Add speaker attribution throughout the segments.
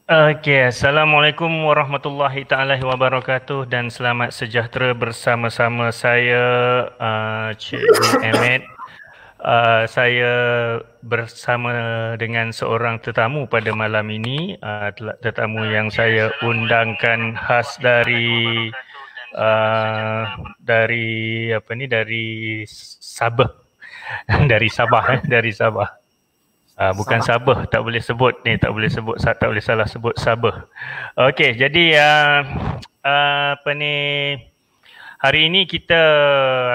Speaker 1: Okey, Assalamualaikum warahmatullahi taala wabarakatuh dan selamat sejahtera bersama-sama saya Cikgu Ahmed. Saya bersama dengan seorang tetamu pada malam ini, tetamu yang saya undangkan khas dari apa ni, dari Sabah. Dari Sabah, dari Sabah. Bukan
Speaker 2: Sabah.
Speaker 1: Sabah, tak boleh sebut ni, tak boleh sebut, tak boleh salah sebut Sabah. Okey, jadi apa ni, hari ini kita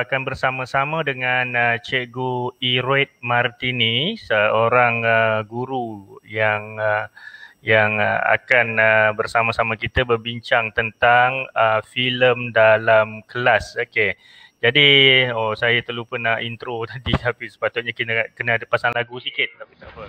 Speaker 1: akan bersama-sama dengan Cikgu Iroid Martini, seorang guru yang akan bersama-sama kita berbincang tentang filem dalam kelas. Okey. Jadi, saya terlupa nak intro tadi tapi sepatutnya kena ada pasang lagu sikit tapi tak apa.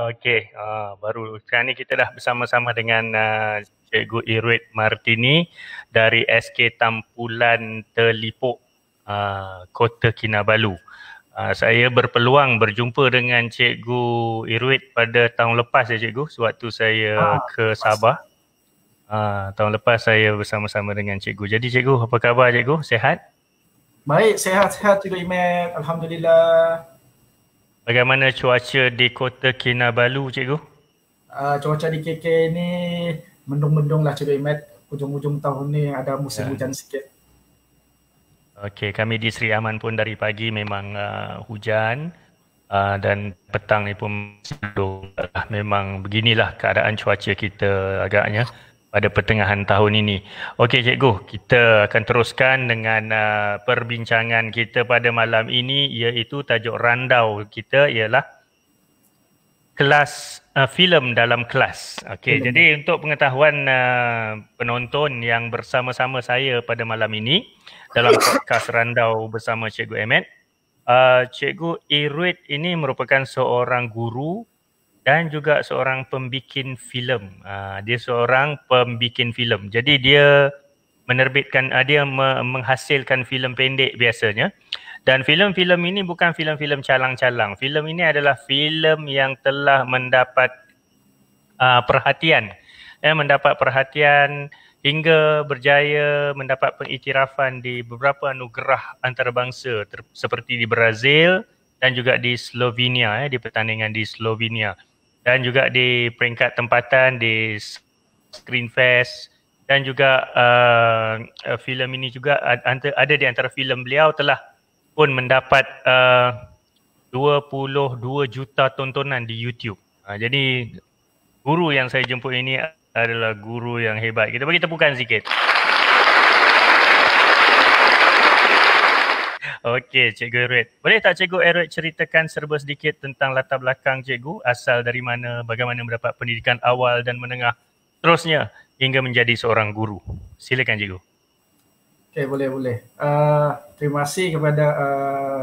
Speaker 1: Okey, baru sekarang ni kita dah bersama-sama dengan Cikgu Iroid Martini dari SK Tampulan Telipuk, Kota Kinabalu. Saya berpeluang berjumpa dengan Cikgu Iroid pada tahun lepas ya Cikgu, sewaktu saya ke Sabah. Tahun lepas saya bersama-sama dengan Cikgu. Jadi Cikgu, apa khabar Cikgu? Sihat?
Speaker 2: Baik, sehat-sehat Cikgu Imet. Alhamdulillah.
Speaker 1: Bagaimana cuaca di Kota Kinabalu Cikgu?
Speaker 2: Cuaca di KK ni mendung-mendung lah Cikgu Imet. Ujung-ujung tahun ni ada musim hujan sikit.
Speaker 1: Okey, kami di Seri Aman pun dari pagi memang hujan dan petang ni pun memang beginilah keadaan cuaca kita agaknya pada pertengahan tahun ini. Okey Cikgu, kita akan teruskan dengan perbincangan kita pada malam ini, iaitu tajuk randau kita ialah kelas filem dalam kelas. Okey, jadi untuk pengetahuan penonton yang bersama-sama saya pada malam ini dalam podcast Randau bersama Cikgu Ahmed, Cikgu Iroid ini merupakan seorang guru dan juga seorang pembikin filem. Dia seorang pembikin filem. Jadi dia menerbitkan, dia menghasilkan filem pendek biasanya. Dan filem-filem ini bukan filem-filem calang-calang. Filem ini adalah filem yang telah mendapat perhatian. Mendapat perhatian hingga berjaya mendapat pengiktirafan di beberapa anugerah antarabangsa seperti di Brazil dan juga di Slovenia, di pertandingan di Slovenia. Dan juga di peringkat tempatan di Screenfest, dan juga filem ini juga ada di antara filem beliau telah pun mendapat 22 juta tontonan di YouTube. Jadi guru yang saya jemput ini adalah guru yang hebat. Kita bagi tepukan sikit. Okey, Cikgu Iroid. Boleh tak Cikgu Iroid ceritakan serba sedikit tentang latar belakang Cikgu, asal dari mana, bagaimana mendapat pendidikan awal dan menengah, terusnya hingga menjadi seorang guru. Silakan Cikgu.
Speaker 2: Okey, boleh. Terima kasih kepada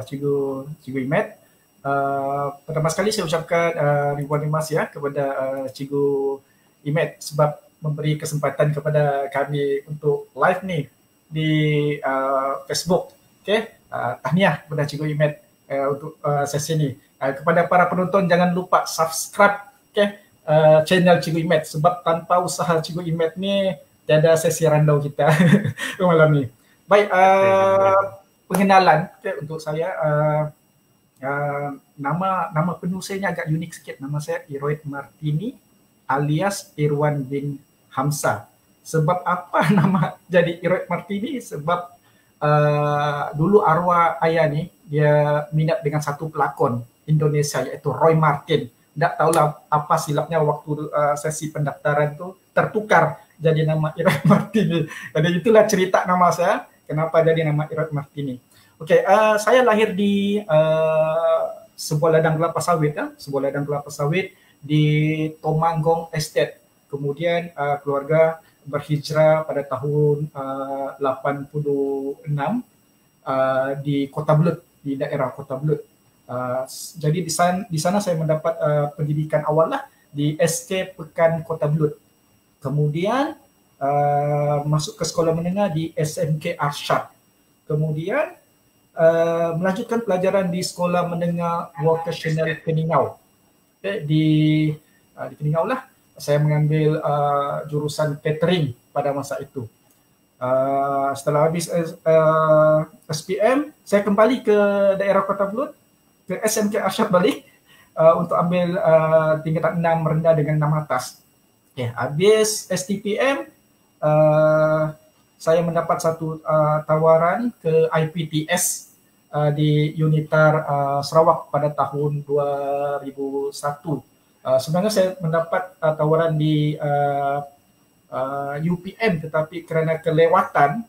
Speaker 2: Cikgu Imet. Pertama sekali saya ucapkan ribuan terima kasih kepada Cikgu Imet sebab memberi kesempatan kepada kami untuk live ni di Facebook. Okey. Tahniah kepada Cikgu Imet untuk sesi ni. Kepada para penonton, jangan lupa subscribe channel Cikgu Imet sebab tanpa usaha Cikgu Imet ni tiada sesi randau kita malam ni. Baik, pengenalan untuk saya. Nama penuh saya agak unik sikit. Nama saya Iroid Martini alias Irwan bin Hamzah. Sebab apa nama jadi Iroid Martini? Sebab dulu arwah ayah ni dia minat dengan satu pelakon Indonesia iaitu Roy Martin. Tak tahulah apa silapnya waktu sesi pendaftaran tu tertukar jadi nama Iroid Martini. Jadi itulah cerita nama saya, kenapa jadi nama Iroid Martini. Okey, saya lahir di sebuah ladang kelapa sawit di Tomanggong Estate. Kemudian keluarga berhijrah pada tahun 86 di Kota Belud, di daerah Kota Belud. Jadi di sana saya mendapat pendidikan awal lah di SK Pekan Kota Belud. Kemudian masuk ke sekolah menengah di SMK Arsyad Kemudian melanjutkan pelajaran di Sekolah Menengah Vocational Keningau. Di Keningau lah saya mengambil jurusan catering pada masa itu. Setelah habis SPM, saya kembali ke daerah Kota Belud, ke SMK Arsyad balik untuk ambil tingkatan 6 rendah dengan 6 atas. Habis STPM, saya mendapat satu tawaran ke IPTS di Unitar Sarawak pada tahun 2001. Sebenarnya saya mendapat tawaran di UPM, tetapi kerana kelewatan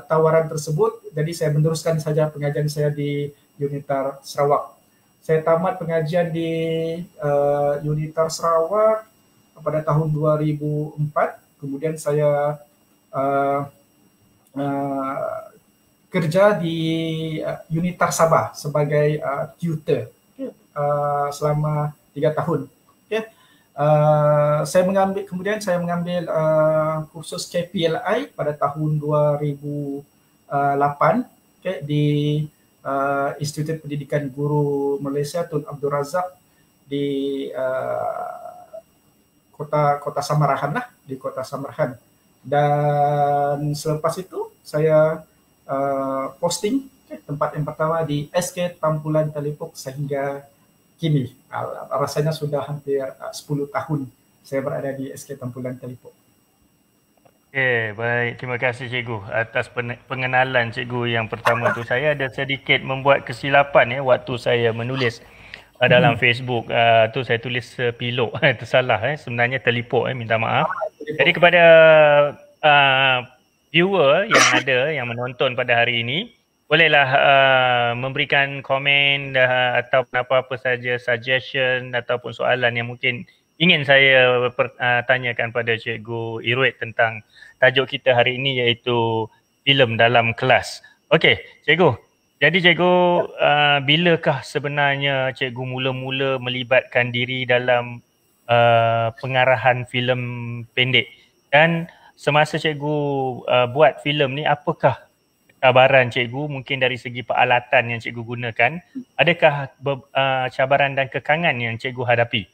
Speaker 2: tawaran tersebut, jadi saya meneruskan saja pengajian saya di Unitar Sarawak. Saya tamat pengajian di Unitar Sarawak pada tahun 2004. Kemudian saya kerja di Unitar Sabah sebagai tutor selama 3 tahun. Kemudian saya mengambil kursus KPLI pada tahun 2008 di Institut Pendidikan Guru Malaysia Tun Abdul Razak di kota Samarahan lah, di kota Samarahan. Dan selepas itu saya posting tempat yang pertama di SK Tampulan Telipuk sehingga kini. Rasanya sudah hampir 10 tahun saya berada di SK Tampulan Telipuk.
Speaker 1: Baik. Terima kasih cikgu atas pengenalan cikgu yang pertama tu. Saya ada sedikit membuat kesilapan waktu saya menulis dalam Facebook. Tu saya tulis pilok. Tersalah. Sebenarnya Telipuk. Minta maaf. Jadi kepada viewer yang ada, yang menonton pada hari ini, bolehlah memberikan komen atau apa-apa saja suggestion ataupun soalan yang mungkin ingin saya tanyakan pada Cikgu Iruit tentang tajuk kita hari ini, iaitu filem dalam kelas. Okey, Cikgu. Jadi Cikgu, bilakah sebenarnya Cikgu mula-mula melibatkan diri dalam pengarahan filem pendek? Dan semasa Cikgu buat filem ni, apakah cabaran Cikgu mungkin dari segi peralatan yang Cikgu gunakan? Adakah cabaran dan kekangan yang Cikgu hadapi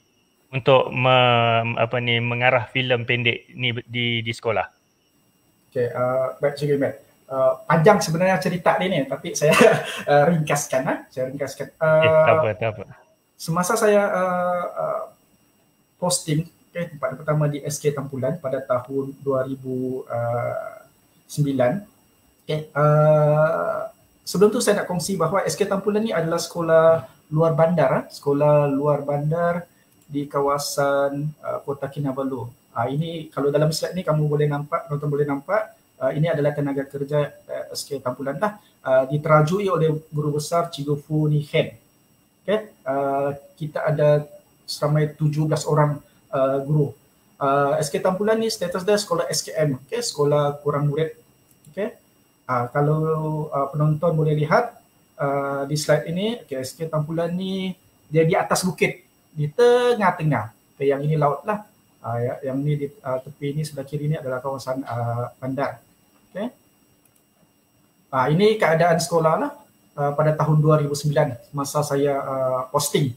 Speaker 1: untuk mengarah filem pendek ni di sekolah?
Speaker 2: Okey, baik Cikgu Imet. Panjang sebenarnya cerita ni, tapi saya ringkaskan.
Speaker 1: Tak apa.
Speaker 2: Semasa saya posting tempat pertama di SK Tampulan pada tahun 2009. Sebelum tu saya nak kongsi bahawa SK Tampulan ni adalah sekolah luar bandar di kawasan Kota Kinabalu. Ini kalau dalam slide ni kamu boleh nampak, penonton boleh nampak, ini adalah tenaga kerja SK Tampulan lah, diterajui oleh guru besar Cikgu Fu Ni Hen. Kita ada seramai 17 orang guru. SK Tampulan ni status dia sekolah SKM, sekolah kurang murid. Kalau penonton boleh lihat di slide ini, SK Tampulan ni dia di atas bukit, di tengah-tengah. Yang ini laut lah. Yang ni di tepi ini sebelah kiri ni adalah kawasan bandar. Ini keadaan sekolah lah pada tahun 2009 masa saya posting.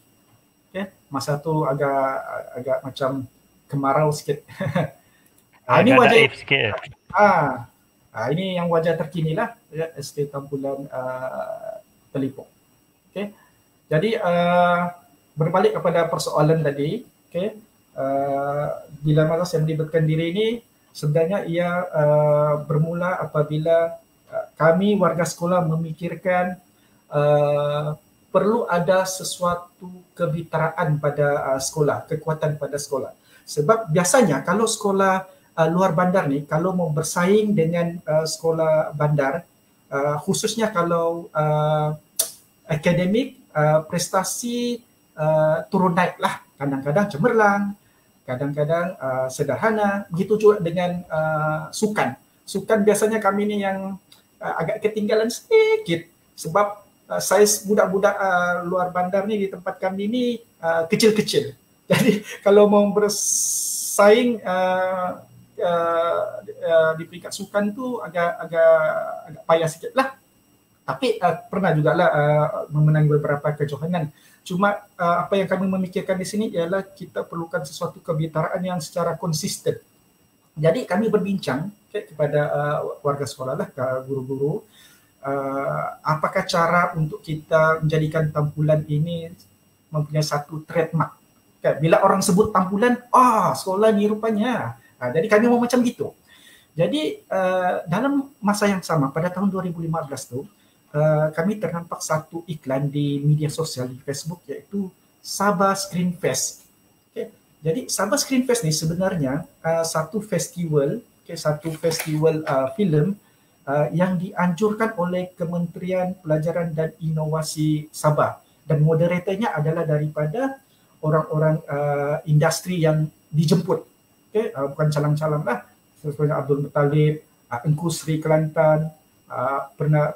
Speaker 2: Masa tu agak macam kemarau sikit. Ini wajah sikit. Ini yang wajah terkini lah, SK Tampulan Telipuk. Jadi berbalik kepada persoalan tadi, bila masa saya melibatkan diri ini, sebenarnya ia bermula apabila kami warga sekolah memikirkan perlu ada sesuatu kebitaraan pada sekolah, kekuatan pada sekolah. Sebab biasanya kalau sekolah luar bandar ni, kalau mau bersaing dengan sekolah bandar, khususnya kalau akademik, prestasi turun naik lah. Kadang-kadang cemerlang, kadang-kadang sederhana. Begitu juga dengan sukan. Sukan biasanya kami ni yang agak ketinggalan sedikit. Sebab saiz budak-budak luar bandar ni di tempat kami ni kecil-kecil. Jadi kalau mau bersaing di peringkat sukan tu agak payah sikit lah. Tapi pernah jugalah memenangi beberapa kejohanan. Cuma apa yang kami memikirkan di sini ialah kita perlukan sesuatu kebitaraan yang secara konsisten. Jadi kami berbincang kepada warga sekolah lah, guru-guru, apakah cara untuk kita menjadikan tampulan ini mempunyai satu trademark. Bila orang sebut tampulan, sekolah ni rupanya. Jadi kami mau macam gitu. Jadi dalam masa yang sama pada tahun 2015 tu, kami ternampak satu iklan di media sosial di Facebook, iaitu Sabah Screen Fest. Jadi Sabah Screen Fest ni sebenarnya satu festival filem yang dianjurkan oleh Kementerian Pelajaran dan Inovasi Sabah, dan moderatornya adalah daripada orang-orang industri yang dijemput. Bukan calang-calang lah, seperti Abdul Muttalib, Engku Sri Kelantan pernah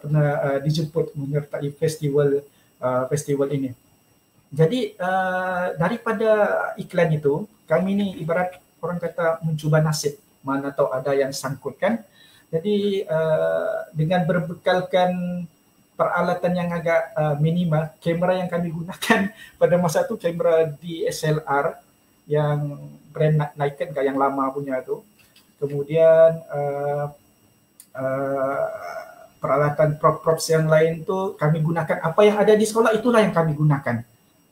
Speaker 2: dijemput menyertai festival ini. Jadi daripada iklan itu, kami ni ibarat orang kata mencuba nasib, mana tahu ada yang sangkut kan. Jadi dengan berbekalkan peralatan yang agak minimal, kamera yang kami gunakan pada masa itu kamera DSLR yang brand Nikon yang lama punya tu. Kemudian peralatan props yang lain tu kami gunakan, apa yang ada di sekolah itulah yang kami gunakan.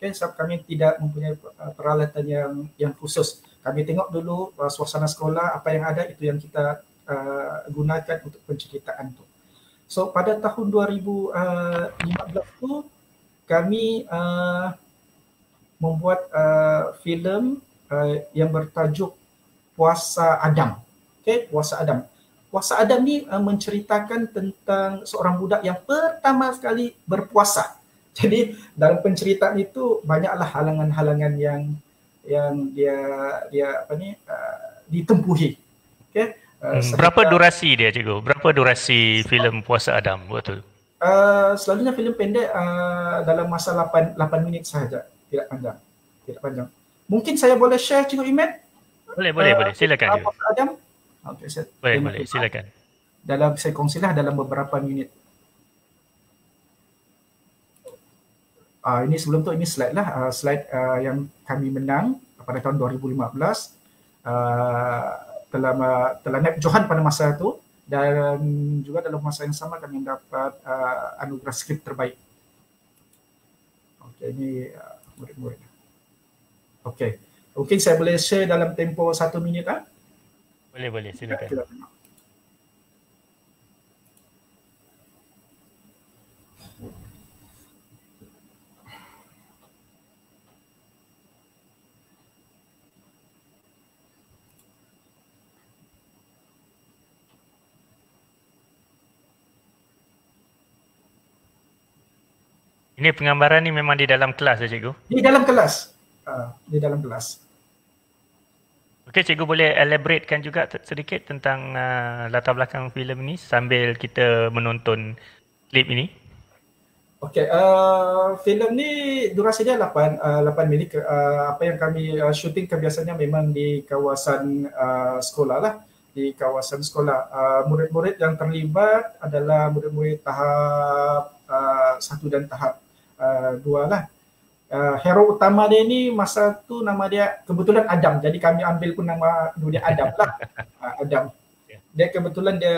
Speaker 2: Sebab kami tidak mempunyai peralatan yang khusus. Kami tengok dulu suasana sekolah, apa yang ada itu yang kita gunakan untuk penceritaan tu. So pada tahun 2015 tu kami membuat filem yang bertajuk Puasa Adam. Puasa Adam. Puasa Adam ni menceritakan tentang seorang budak yang pertama sekali berpuasa. Jadi dalam penceritaan itu banyaklah halangan-halangan yang dia ditempuhi.
Speaker 1: Berapa durasi dia, cikgu? Berapa durasi filem Puasa Adam waktu tu?
Speaker 2: Selalunya filem pendek dalam masa 8 minit sahaja, tidak panjang. Mungkin saya boleh share, Cikgu Imet?
Speaker 1: Boleh. Silakan.
Speaker 2: Puasa Adam. Okay,
Speaker 1: boleh. Silakan.
Speaker 2: Saya kongsilah dalam beberapa minit. Ini sebelum tu, ini slide lah, slide yang kami menang pada tahun 2015, telah naik johan pada masa itu, dan juga dalam masa yang sama kami mendapat anugerah skrip terbaik. Okey, ini murid-murid. Okey, mungkin saya boleh share dalam tempoh 1 minit ah?
Speaker 1: Boleh, silakan. Ini penggambaran ni memang di dalam kelas ya, cikgu?
Speaker 2: Di dalam kelas.
Speaker 1: Okey, cikgu boleh elaboratekan juga sedikit tentang latar belakang filem ni sambil kita menonton klip ini?
Speaker 2: Okey, filem ni durasi dia 8 minit. Apa yang kami syuting biasanya memang di kawasan sekolah lah. Di kawasan sekolah. Murid-murid yang terlibat adalah murid-murid tahap 1 dan tahap 2 lah. Hero utama dia ni masa tu nama dia kebetulan Adam. Jadi kami ambil pun nama dia Adam lah. Adam. Dia kebetulan dia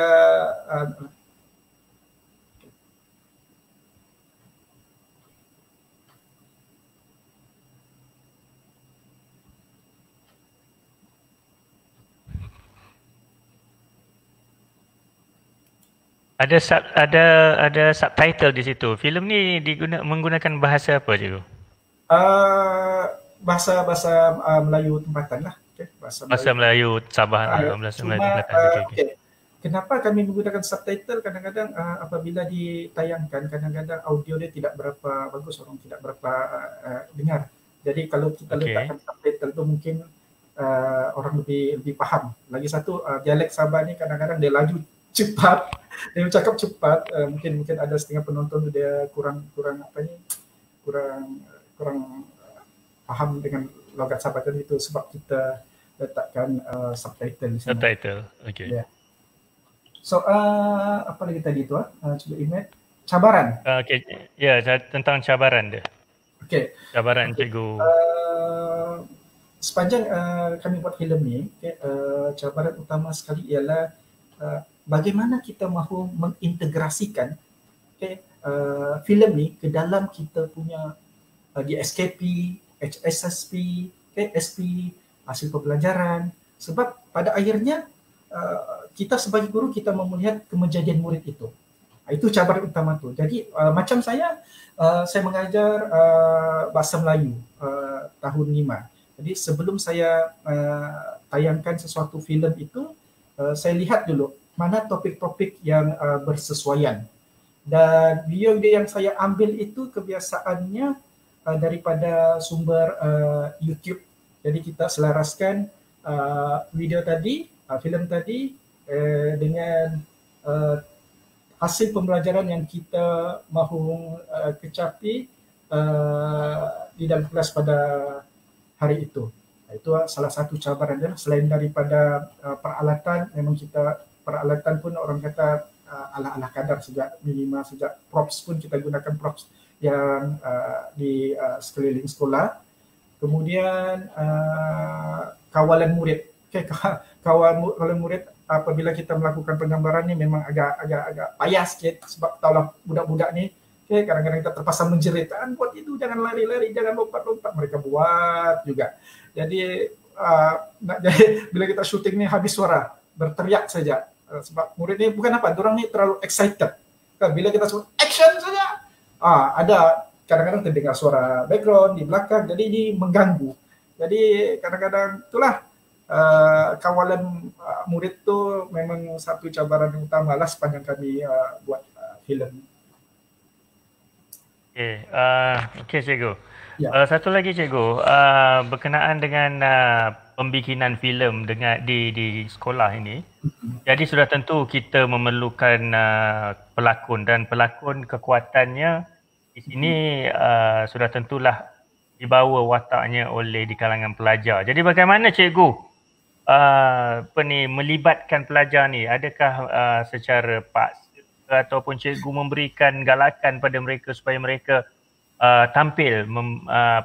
Speaker 1: ada subtitle di situ. Filem ni menggunakan bahasa apa, cikgu?
Speaker 2: Bahasa Melayu tempatan lah. Okay.
Speaker 1: Bahasa Melayu Sabah. Bahasa Melayu tempatan. Okay.
Speaker 2: Kenapa kami menggunakan subtitle? Kadang-kadang apabila ditayangkan, kadang-kadang audio dia tidak berapa bagus, orang tidak berapa dengar. Jadi kalau kita letakkan subtitle tu mungkin orang lebih faham. Lagi satu, dialek Sabah ni kadang-kadang dia laju cepat, dia bercakap cepat, mungkin ada setengah penonton tu dia kurang paham dengan logat Sabah itu, sebab kita letakkan subtitle di sana.
Speaker 1: Subtitle, okay.
Speaker 2: Yeah. So apa lagi tadi tu? Cuba ingat cabaran.
Speaker 1: Okay, ya, tentang cabaran dia.
Speaker 2: Okay.
Speaker 1: Cabaran cikgu.
Speaker 2: Sepanjang kami buat filem ni, cabaran utama sekali ialah bagaimana kita mahu mengintegrasikan filem ni ke dalam kita punya DSKP, HSSP, SP, hasil pembelajaran. Sebab pada akhirnya kita sebagai guru kita mahu melihat kejadian murid itu. Itu cabaran utama tu. Jadi macam saya mengajar bahasa Melayu tahun 5. Jadi sebelum saya tayangkan sesuatu filem itu, saya lihat dulu mana topik-topik yang bersesuaian. Dan video-video yang saya ambil itu kebiasaannya daripada sumber YouTube. Jadi kita selaraskan video tadi, filem tadi dengan hasil pembelajaran yang kita mahu kecapi di dalam kelas pada hari itu. Itu salah satu cabaran dia. Selain daripada peralatan, memang kita peralatan pun orang kata ala-ala kadar sejak minima, sejak props pun kita gunakan props yang di sekeliling sekolah. Kemudian kawalan murid. Kawalan murid apabila kita melakukan penggambaran ni memang agak payah sikit sebab tahulah budak-budak ni kadang-kadang kita terpaksa menjerit, buat itu, jangan lari-lari, jangan lompat-lompat. Mereka buat juga. Jadi bila kita syuting ni habis suara, berteriak saja. Sebab murid ni bukan apa, diorang ni terlalu excited. Bila kita sebut action saja, ada kadang-kadang terdengar suara background di belakang, jadi ini mengganggu. Jadi kadang-kadang itulah kawalan murid tu memang satu cabaran yang utama lah sepanjang kami buat filem.
Speaker 1: Okay, cikgu.
Speaker 2: Ya.
Speaker 1: Satu lagi cikgu, berkenaan dengan pembikinan filem di sekolah ini. Jadi sudah tentu kita memerlukan pelakon, dan pelakon kekuatannya di sini sudah tentulah dibawa wataknya oleh di kalangan pelajar. Jadi bagaimana cikgu melibatkan pelajar ni? Adakah secara paksa ataupun cikgu memberikan galakan pada mereka supaya mereka tampil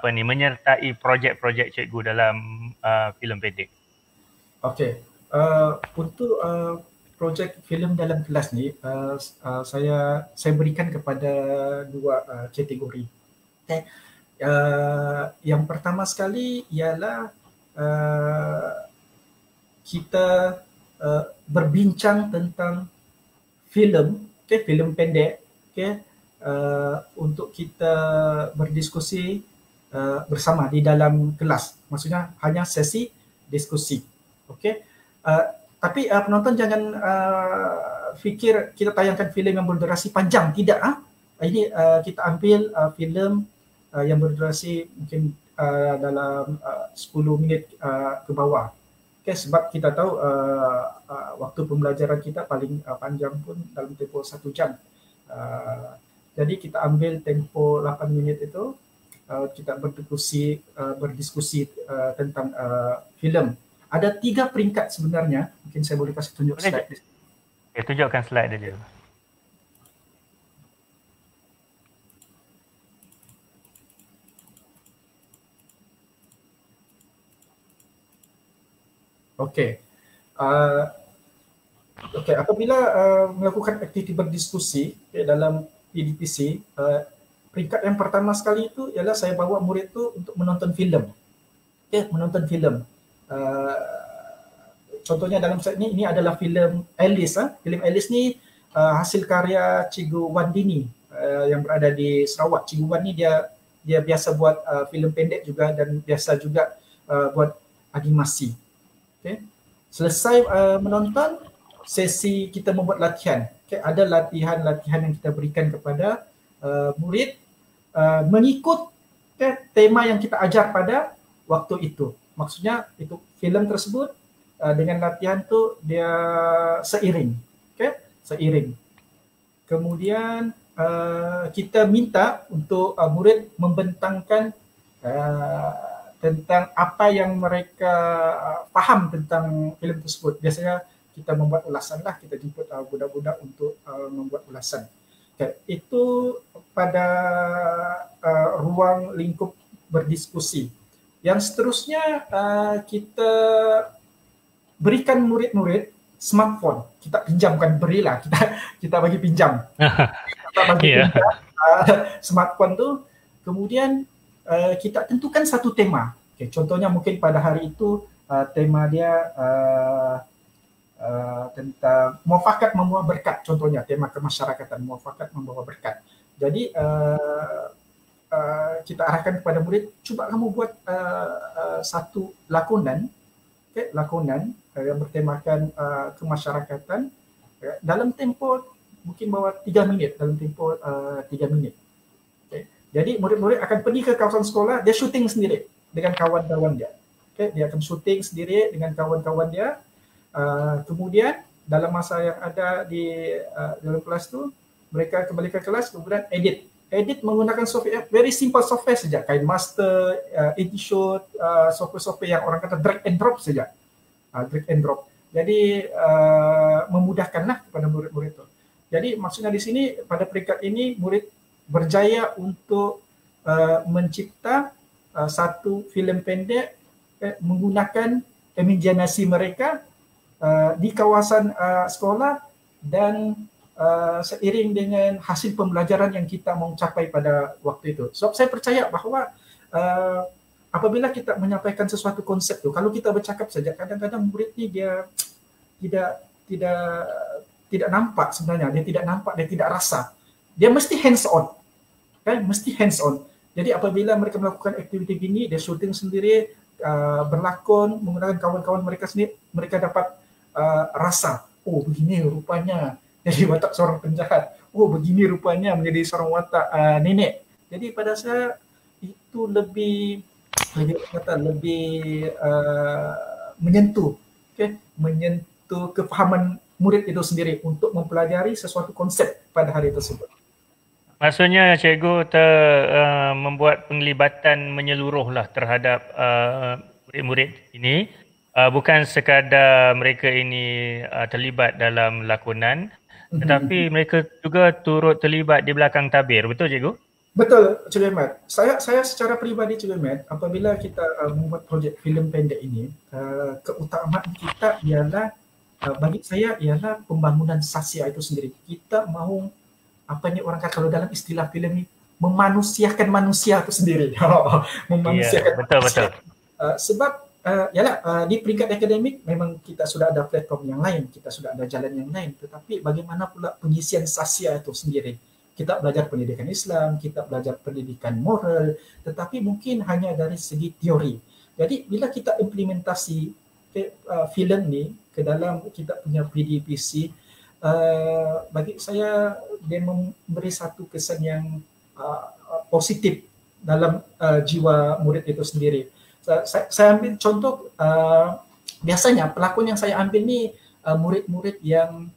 Speaker 1: menyertai projek-projek cikgu dalam filem pendek? Okey.
Speaker 2: Untuk projek filem dalam kelas ni saya berikan kepada dua kategori. Okay. Yang pertama sekali ialah kita berbincang tentang filem, filem pendek, untuk kita berdiskusi bersama di dalam kelas. Maksudnya hanya sesi diskusi. Okey. Tapi penonton jangan fikir kita tayangkan filem yang berdurasi panjang. Tidak. Ini kita ambil filem yang berdurasi mungkin dalam 10 minit ke bawah. Okay, sebab kita tahu waktu pembelajaran kita paling panjang pun dalam tempoh 1 jam. Jadi kita ambil tempoh 8 minit itu, kita berdiskusi tentang filem. Ada 3 peringkat sebenarnya. Mungkin saya boleh kasih tunjuk slide.
Speaker 1: Tunjukkan slide dia.
Speaker 2: Okey. Apabila melakukan aktiviti berdiskusi dalam PDPC, peringkat yang pertama sekali itu ialah saya bawa murid tu untuk menonton filem. Menonton filem. Contohnya dalam slide ni, ini adalah filem Alice. Filem Alice ni hasil karya Cikgu Wan Dini yang berada di Sarawak. Cikgu Wan ni dia biasa buat filem pendek juga dan biasa juga buat animasi. Okay. Selesai menonton, sesi kita membuat latihan. Okay. Ada latihan-latihan yang kita berikan kepada murid mengikut tema yang kita ajar pada waktu itu. Maksudnya itu filem tersebut dengan latihan tu dia seiring. Okay. Seiring. Kemudian kita minta untuk murid membentangkan tentang apa yang mereka faham tentang filem tersebut. Biasanya kita membuat ulasan lah, kita jemput budak-budak untuk membuat ulasan. Okay. Itu pada ruang lingkup berdiskusi. Yang seterusnya kita berikan murid-murid smartphone. Kita pinjamkan, berilah, kita bagi pinjam. Kita bagi pinjam smartphone tu, kemudian kita tentukan satu tema. Okay, contohnya mungkin pada hari itu tema dia tentang muafakat membawa berkat, contohnya tema kemasyarakatan, muafakat membawa berkat. Jadi kita arahkan kepada murid, cuba kamu buat satu lakonan, okay, lakonan yang bertemakan kemasyarakatan dalam tempoh mungkin bawah 3 minit, dalam tempoh 3 minit. Okay. Jadi murid-murid akan pergi ke kawasan sekolah, dia syuting sendiri dengan kawan-kawan dia. Okay. Dia akan syuting sendiri dengan kawan-kawan dia. Kemudian dalam masa yang ada di dalam kelas tu, mereka kembali ke kelas, kemudian edit menggunakan software, very simple software saja, KineMaster, Editshot, software-software yang orang kata drag and drop saja, drag and drop. Jadi memudahkanlah kepada murid-murid itu. Jadi maksudnya di sini pada peringkat ini murid berjaya untuk mencipta satu filem pendek menggunakan imajinasi mereka di kawasan sekolah dan seiring dengan hasil pembelajaran yang kita mau capai pada waktu itu. Sebab saya percaya bahawa apabila kita menyampaikan sesuatu konsep tu, kalau kita bercakap saja, kadang-kadang murid ni dia tidak nampak sebenarnya, dia tidak nampak, dia tidak rasa. Dia mesti hands on. Kan? Mesti hands on. Jadi apabila mereka melakukan aktiviti gini, dia syuting sendiri, berlakon menggunakan kawan-kawan mereka sendiri, mereka dapat rasa, oh begini rupanya jadi watak seorang penjahat, oh begini rupanya menjadi seorang watak nenek. Jadi pada saya itu lebih menyentuh, okay? Menyentuh kefahaman murid itu sendiri untuk mempelajari sesuatu konsep pada hari tersebut.
Speaker 1: Maksudnya cikgu membuat penglibatan menyeluruh lah terhadap murid-murid ini, bukan sekadar mereka ini terlibat dalam lakonan, tetapi mereka juga turut terlibat di belakang tabir. Betul cikgu?
Speaker 2: Betul, Cikgu Ahmad. Saya secara peribadi, Cikgu Ahmad, apabila kita membuat projek filem pendek ini, keutamaan kita ialah, bagi saya ialah pembangunan sasya itu sendiri. Kita mahu, apa ni orang kata kalau dalam istilah filem ni, memanusiakan manusia itu sendiri. Memanusiakan
Speaker 1: betul.
Speaker 2: Sebab di peringkat akademik memang kita sudah ada platform yang lain, kita sudah ada jalan yang lain, tetapi bagaimana pula pengisian sasya itu sendiri. Kita belajar pendidikan Islam, kita belajar pendidikan moral, tetapi mungkin hanya dari segi teori. Jadi bila kita implementasi filem ni ke dalam kita punya PDPC, bagi saya dia memberi satu kesan yang positif dalam jiwa murid itu sendiri. Saya ambil contoh, biasanya pelakon yang saya ambil ni murid-murid yang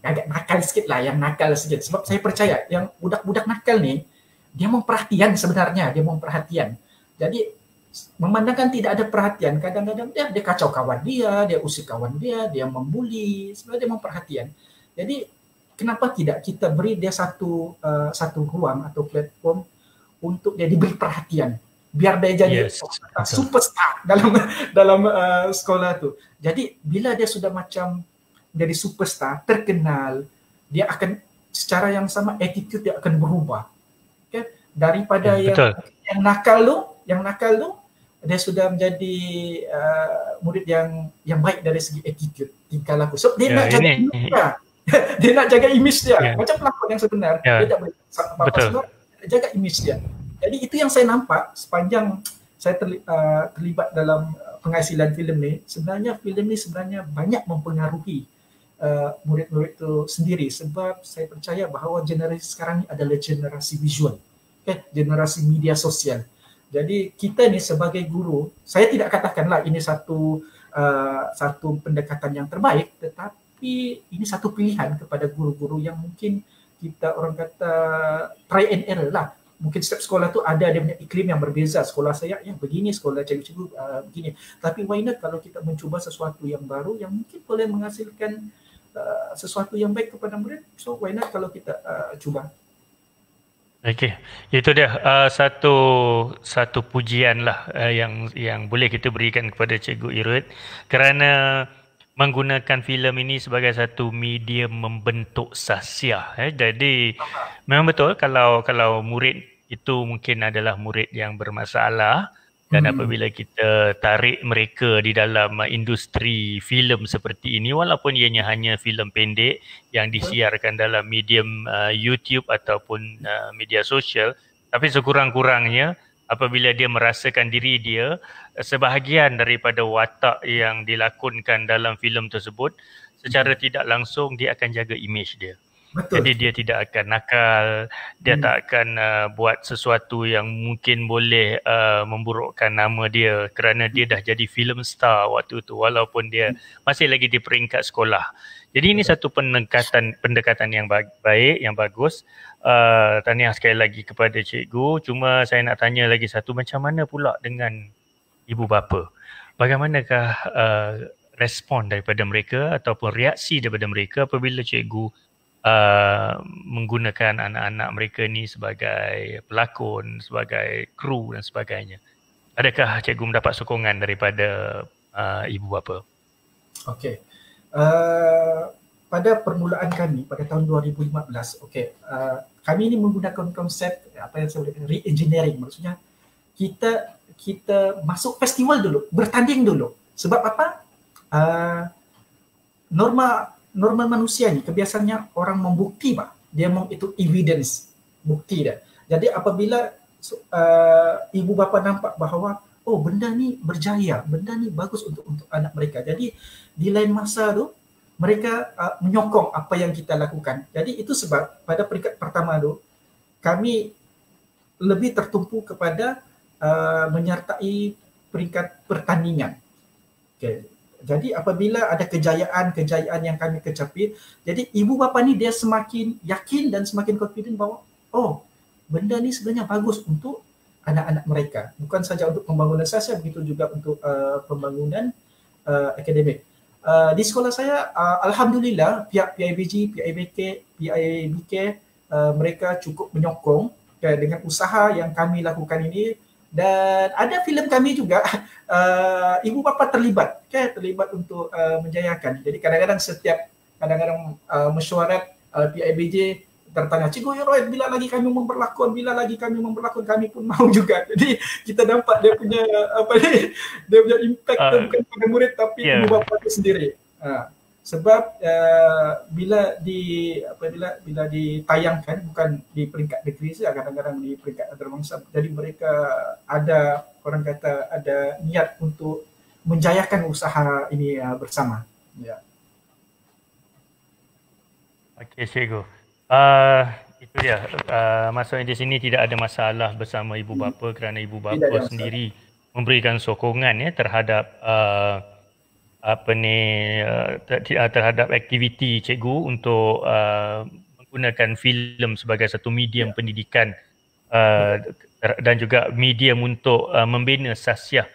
Speaker 2: agak nakal sikit lah, yang nakal sikit. Sebab saya percaya yang budak-budak nakal ni, dia mau perhatian sebenarnya, dia mau perhatian. Jadi memandangkan tidak ada perhatian, kadang-kadang dia kacau kawan dia usik kawan dia membuli, sebenarnya dia mau perhatian. Jadi kenapa tidak kita beri dia satu ruang atau platform untuk dia diberi perhatian, biar dia jadi superstar dalam sekolah tu. Jadi bila dia sudah macam jadi superstar, terkenal, dia akan secara yang sama attitude dia akan berubah. Okay? Daripada yang nakal tu, dia sudah menjadi murid yang baik dari segi attitude, tingkah laku. So dia nak jaga image dia. Dia nak jaga image dia. Macam pelakon yang sebenar, dia tak boleh jaga image dia. Jadi itu yang saya nampak sepanjang saya terlibat dalam penghasilan filem ni. Sebenarnya filem ni banyak mempengaruhi murid-murid itu sendiri, sebab saya percaya bahawa generasi sekarang ni adalah generasi visual, generasi media sosial. Jadi kita ni sebagai guru, saya tidak katakanlah ini satu pendekatan yang terbaik, tetapi ini satu pilihan kepada guru-guru yang mungkin kita orang kata try and error lah, mungkin setiap sekolah tu ada dia punya iklim yang berbeza. Sekolah saya yang begini, sekolah cikgu-cikgu begini. Tapi why not kalau kita mencuba sesuatu yang baru yang mungkin boleh menghasilkan sesuatu yang baik kepada murid. So why not kalau kita cuba.
Speaker 1: Okey, itu dia satu pujian lah yang boleh kita berikan kepada Cikgu Irwin kerana menggunakan filem ini sebagai satu medium membentuk sahsiah. Jadi memang betul kalau murid itu mungkin adalah murid yang bermasalah dan apabila kita tarik mereka di dalam industri filem seperti ini, walaupun ianya hanya filem pendek yang disiarkan dalam medium YouTube ataupun media sosial, tapi sekurang-kurangnya apabila dia merasakan diri dia sebahagian daripada watak yang dilakonkan dalam filem tersebut, secara tidak langsung dia akan jaga imej dia. Betul. Jadi dia tidak akan nakal, dia tak akan buat sesuatu yang mungkin boleh memburukkan nama dia kerana dia dah jadi film star waktu tu walaupun dia masih lagi di peringkat sekolah. Jadi ini satu pendekatan yang baik, yang bagus. Tahniah sekali lagi kepada cikgu. Cuma saya nak tanya lagi satu, macam mana pula dengan ibu bapa? Bagaimanakah respon daripada mereka ataupun reaksi daripada mereka apabila cikgu menggunakan anak-anak mereka ni sebagai pelakon, sebagai kru dan sebagainya? Adakah cikgu mendapat sokongan daripada ibu bapa?
Speaker 2: Okey. Pada permulaan kami pada tahun 2015, kami ini menggunakan konsep apa yang saya sebut re-engineering. Maksudnya kita masuk festival dulu, bertanding dulu. Sebab apa? Norma manusia ni kebiasaannya orang membukti, dia mau itu evidence, bukti dah. Jadi apabila ibu bapa nampak bahawa benda ni berjaya, benda ni bagus untuk anak mereka. Jadi di lain masa tu mereka menyokong apa yang kita lakukan. Jadi itu sebab pada peringkat pertama tu kami lebih tertumpu kepada menyertai peringkat pertandingan. Okay. Jadi apabila ada kejayaan yang kami kecapi, jadi ibu bapa ni dia semakin yakin dan semakin confident bahawa benda ni sebenarnya bagus untuk anak-anak mereka. Bukan saja untuk pembangunan sosial, begitu juga untuk pembangunan akademik. Di sekolah saya, alhamdulillah pihak PIBG, PIBK mereka cukup menyokong dengan usaha yang kami lakukan ini. Dan ada filem kami juga ibu bapa terlibat untuk menjayakan. Jadi kadang-kadang mesyuarat PIBJ tertanya, Cikgu Irwin, bila lagi kami memperlakon, kami pun mau juga. Jadi kita nampak dia punya dia punya impact tu bukan pada murid tapi ibu bapa itu sendiri. Sebab bila ditayangkan bukan di peringkat negeri saja, kadang-kadang di peringkat antarabangsa, jadi mereka ada niat untuk menjayakan usaha ini bersama. Ya.
Speaker 1: Okey, cikgu. Itu dia. Maksudnya di sini tidak ada masalah bersama ibu bapa kerana ibu bapa sendiri memberikan sokongan terhadap terhadap aktiviti cikgu untuk menggunakan filem sebagai satu medium pendidikan dan juga medium untuk membina sahsiah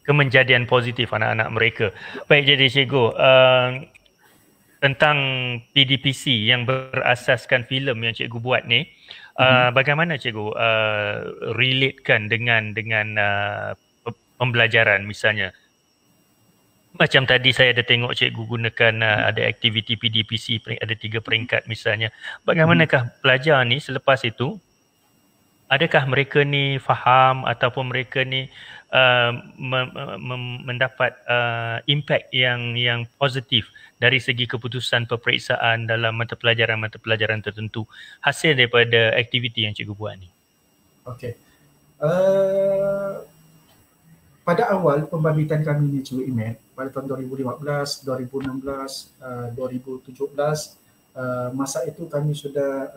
Speaker 1: kemenjadian positif anak-anak mereka. Baik, jadi cikgu, tentang PDPC yang berasaskan filem yang cikgu buat ni, bagaimana cikgu relatekan dengan pembelajaran misalnya? Macam tadi saya ada tengok cikgu gunakan ada aktiviti PDPC, ada 3 peringkat misalnya. Bagaimanakah pelajar ni selepas itu, adakah mereka ni faham ataupun mereka ni mendapat impact yang positif dari segi keputusan peperiksaan dalam mata pelajaran tertentu hasil daripada aktiviti yang cikgu buat ni?
Speaker 2: Okey. Pada awal pembangkitan kami ni Cikgu Imet pada tahun 2015, 2016, 2017, masa itu kami sudah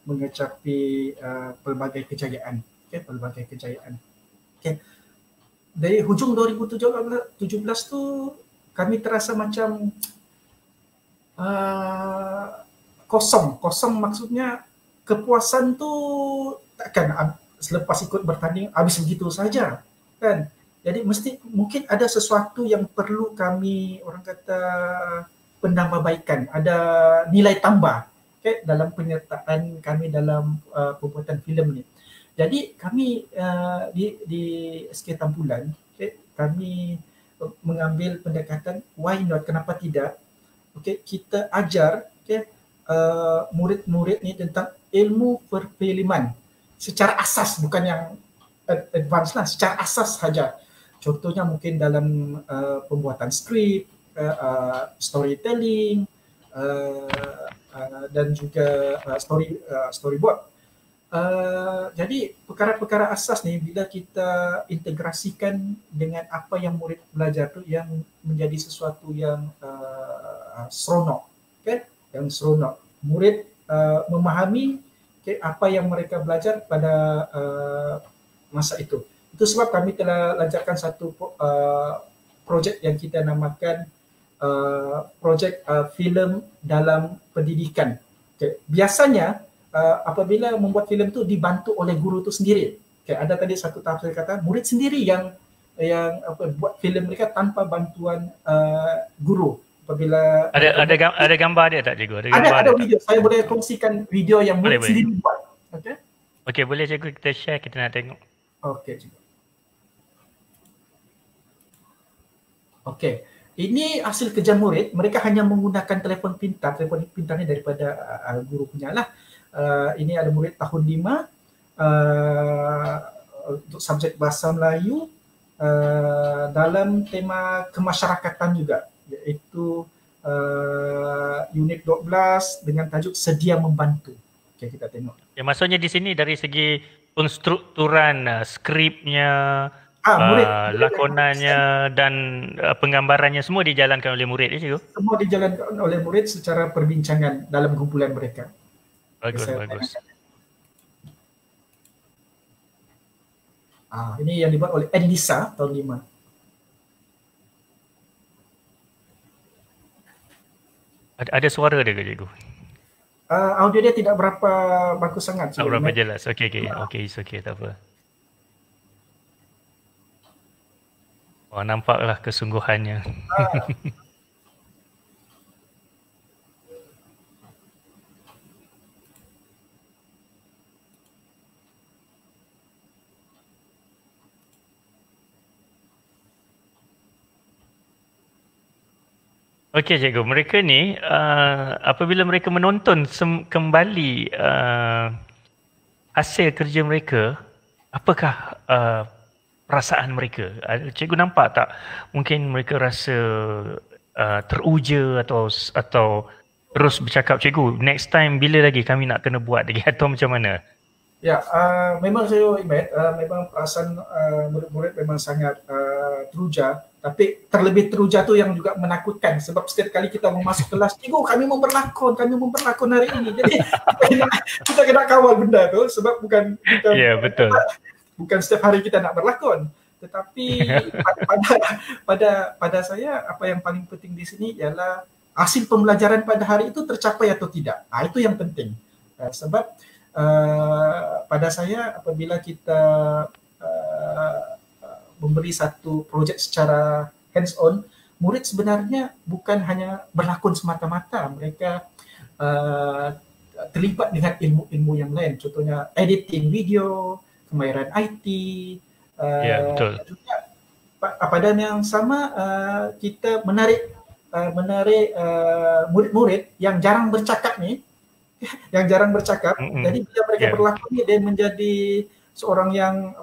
Speaker 2: mengecapi pelbagai kejayaan. Pelbagai kejayaan. Dari hujung 2017 tu kami terasa macam kosong. Kosong maksudnya kepuasan tu takkan selepas ikut bertanding habis begitu saja kan. Jadi mungkin ada sesuatu yang perlu kami orang kata penambahbaikan, ada nilai tambah dalam penyertaan kami dalam pembuatan filem ni. Jadi kami di SK Tampulan kami mengambil pendekatan why not, kenapa tidak, kita ajar murid-murid ni tentang ilmu perfilman secara asas, bukan yang advance lah, secara asas saja. Contohnya mungkin dalam pembuatan skrip, storytelling, dan juga storyboard. Jadi perkara-perkara asas ni bila kita integrasikan dengan apa yang murid belajar tu, yang menjadi sesuatu yang seronok, yang seronok. Murid memahami apa yang mereka belajar pada masa itu. Itu sebab kami telah lancarkan satu projek yang kita namakan projek filem dalam pendidikan. Biasanya apabila membuat filem tu dibantu oleh guru tu sendiri. Ada tadi satu tahap saya kata murid sendiri yang buat filem mereka tanpa bantuan guru. Apabila
Speaker 1: ada gambar dia tak cikgu?
Speaker 2: Ada video. Saya boleh kongsikan video yang murid sendiri buat.
Speaker 1: Okey, boleh cikgu kita share, kita nak tengok.
Speaker 2: Okey cikgu. Okey. Ini hasil kerja murid. Mereka hanya menggunakan telefon pintar. Telefon pintar ni daripada guru punya lah. Ini ada murid tahun 5 untuk subjek Bahasa Melayu dalam tema kemasyarakatan juga, iaitu unit 12 dengan tajuk Sedia Membantu. Okey, kita tengok.
Speaker 1: Ya, maksudnya di sini dari segi penstrukturan skripnya, lakonannya dan penggambarannya semua dijalankan oleh murid, cikgu?
Speaker 2: Semua dijalankan oleh murid secara perbincangan dalam kumpulan mereka.
Speaker 1: Bagus, bagus.
Speaker 2: Ini yang dibuat oleh Elisa tahun 5.
Speaker 1: Ada suara dia ke cikgu?
Speaker 2: Audio dia tidak berapa bagus sangat.
Speaker 1: Tak berapa jelas. Okey, it's okay, tak apa. Oh, nampaklah kesungguhannya. Okey cikgu, mereka ni apabila mereka menonton kembali hasil kerja mereka, apakah perasaan mereka? Cikgu nampak tak mungkin mereka rasa teruja atau terus bercakap, cikgu next time bila lagi kami nak kena buat lagi, atau macam mana?
Speaker 2: Ya, memang saya ingat memang perasaan murid-murid memang sangat teruja. Tapi terlebih teruja tu yang juga menakutkan, sebab setiap kali kita mau masuk kelas, cikgu kami memperlakon hari ini. Jadi kita kena kawal benda tu, sebab bukan
Speaker 1: betul.
Speaker 2: Bukan setiap hari kita nak berlakon. Tetapi pada saya apa yang paling penting di sini ialah hasil pembelajaran pada hari itu tercapai atau tidak. Itu yang penting. Sebab pada saya apabila kita memberi satu projek secara hands on, murid sebenarnya bukan hanya berlakon semata-mata, mereka terlibat dengan ilmu-ilmu yang lain, contohnya editing video, kemahiran IT,
Speaker 1: betul.
Speaker 2: Juga pada yang sama kita menarik murid-murid yang jarang bercakap ni, jadi bila mereka berlakon ni dia menjadi seorang yang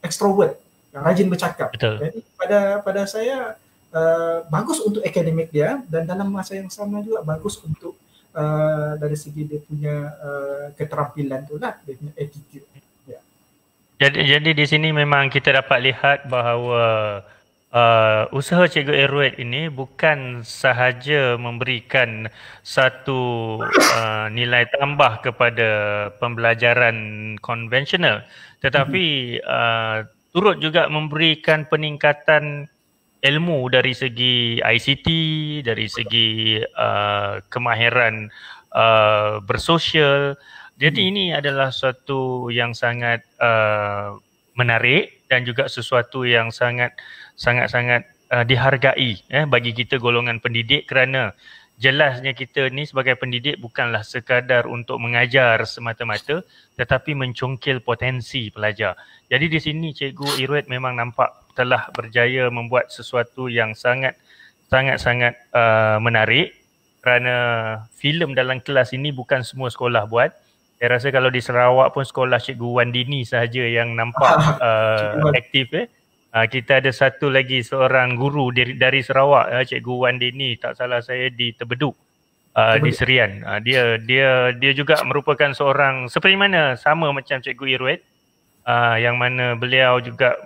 Speaker 2: extrovert, yang rajin bercakap.
Speaker 1: Betul.
Speaker 2: Jadi pada saya bagus untuk akademik dia, dan dalam masa yang sama juga bagus untuk dari segi dia punya keterampilan tu lah, dia punya attitude. Ya.
Speaker 1: Jadi di sini memang kita dapat lihat bahawa usaha Cikgu Erwet ini bukan sahaja memberikan satu nilai tambah kepada pembelajaran konvensional, tetapi turut juga memberikan peningkatan ilmu dari segi ICT, dari segi kemahiran bersosial, Jadi ini adalah suatu yang sangat menarik dan juga sesuatu yang sangat dihargai bagi kita golongan pendidik, kerana jelasnya kita ni sebagai pendidik bukanlah sekadar untuk mengajar semata-mata, tetapi mencongkil potensi pelajar. Jadi di sini Cikgu Irwet memang nampak telah berjaya membuat sesuatu yang sangat menarik, kerana filem dalam kelas ini bukan semua sekolah buat. Saya rasa kalau di Sarawak pun sekolah Cikgu Wandini sahaja yang nampak aktif. Kita ada satu lagi seorang guru dari Sarawak, Cikgu Wandini, tak salah saya di Tebeduk, di Serian. Dia juga merupakan seorang seperti mana sama macam Cikgu Irwet, yang mana beliau juga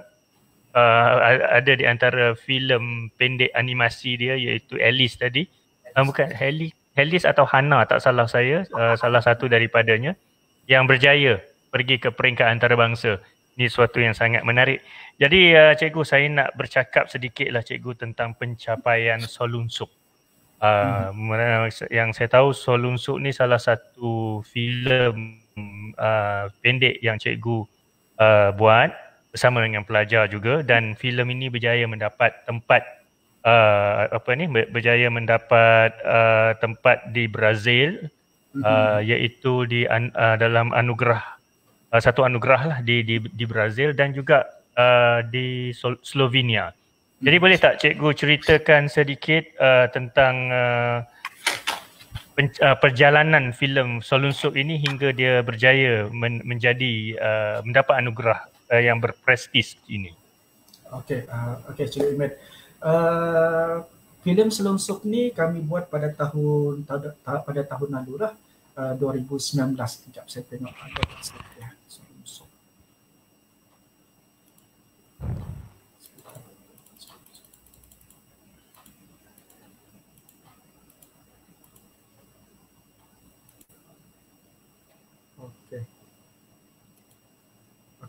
Speaker 1: ada di antara filem pendek animasi dia, iaitu Alice tadi. Bukan Alice atau Hana, tak salah saya, salah satu daripadanya, yang berjaya pergi ke peringkat antarabangsa. Ini sesuatu yang sangat menarik. Jadi Cikgu, saya nak bercakap sedikitlah Cikgu tentang pencapaian Solunsuk. Yang saya tahu Solunsuk ni salah satu filem pendek yang Cikgu buat bersama dengan pelajar juga, dan filem ini berjaya mendapat tempat berjaya mendapat tempat di Brazil, iaitu di dalam anugerah, satu anugerah lah di Brazil, dan juga di Slovenia. Jadi boleh tak Cikgu ceritakan sedikit tentang perjalanan filem Solunsuk ini hingga dia berjaya menjadi mendapat anugerah yang berprestis ini.
Speaker 2: Okey, Cikgu Imed. Filem Solunsuk ni kami buat pada tahun lalu lah, 2019. Sekejap saya tengok ada ya, Solunsuk.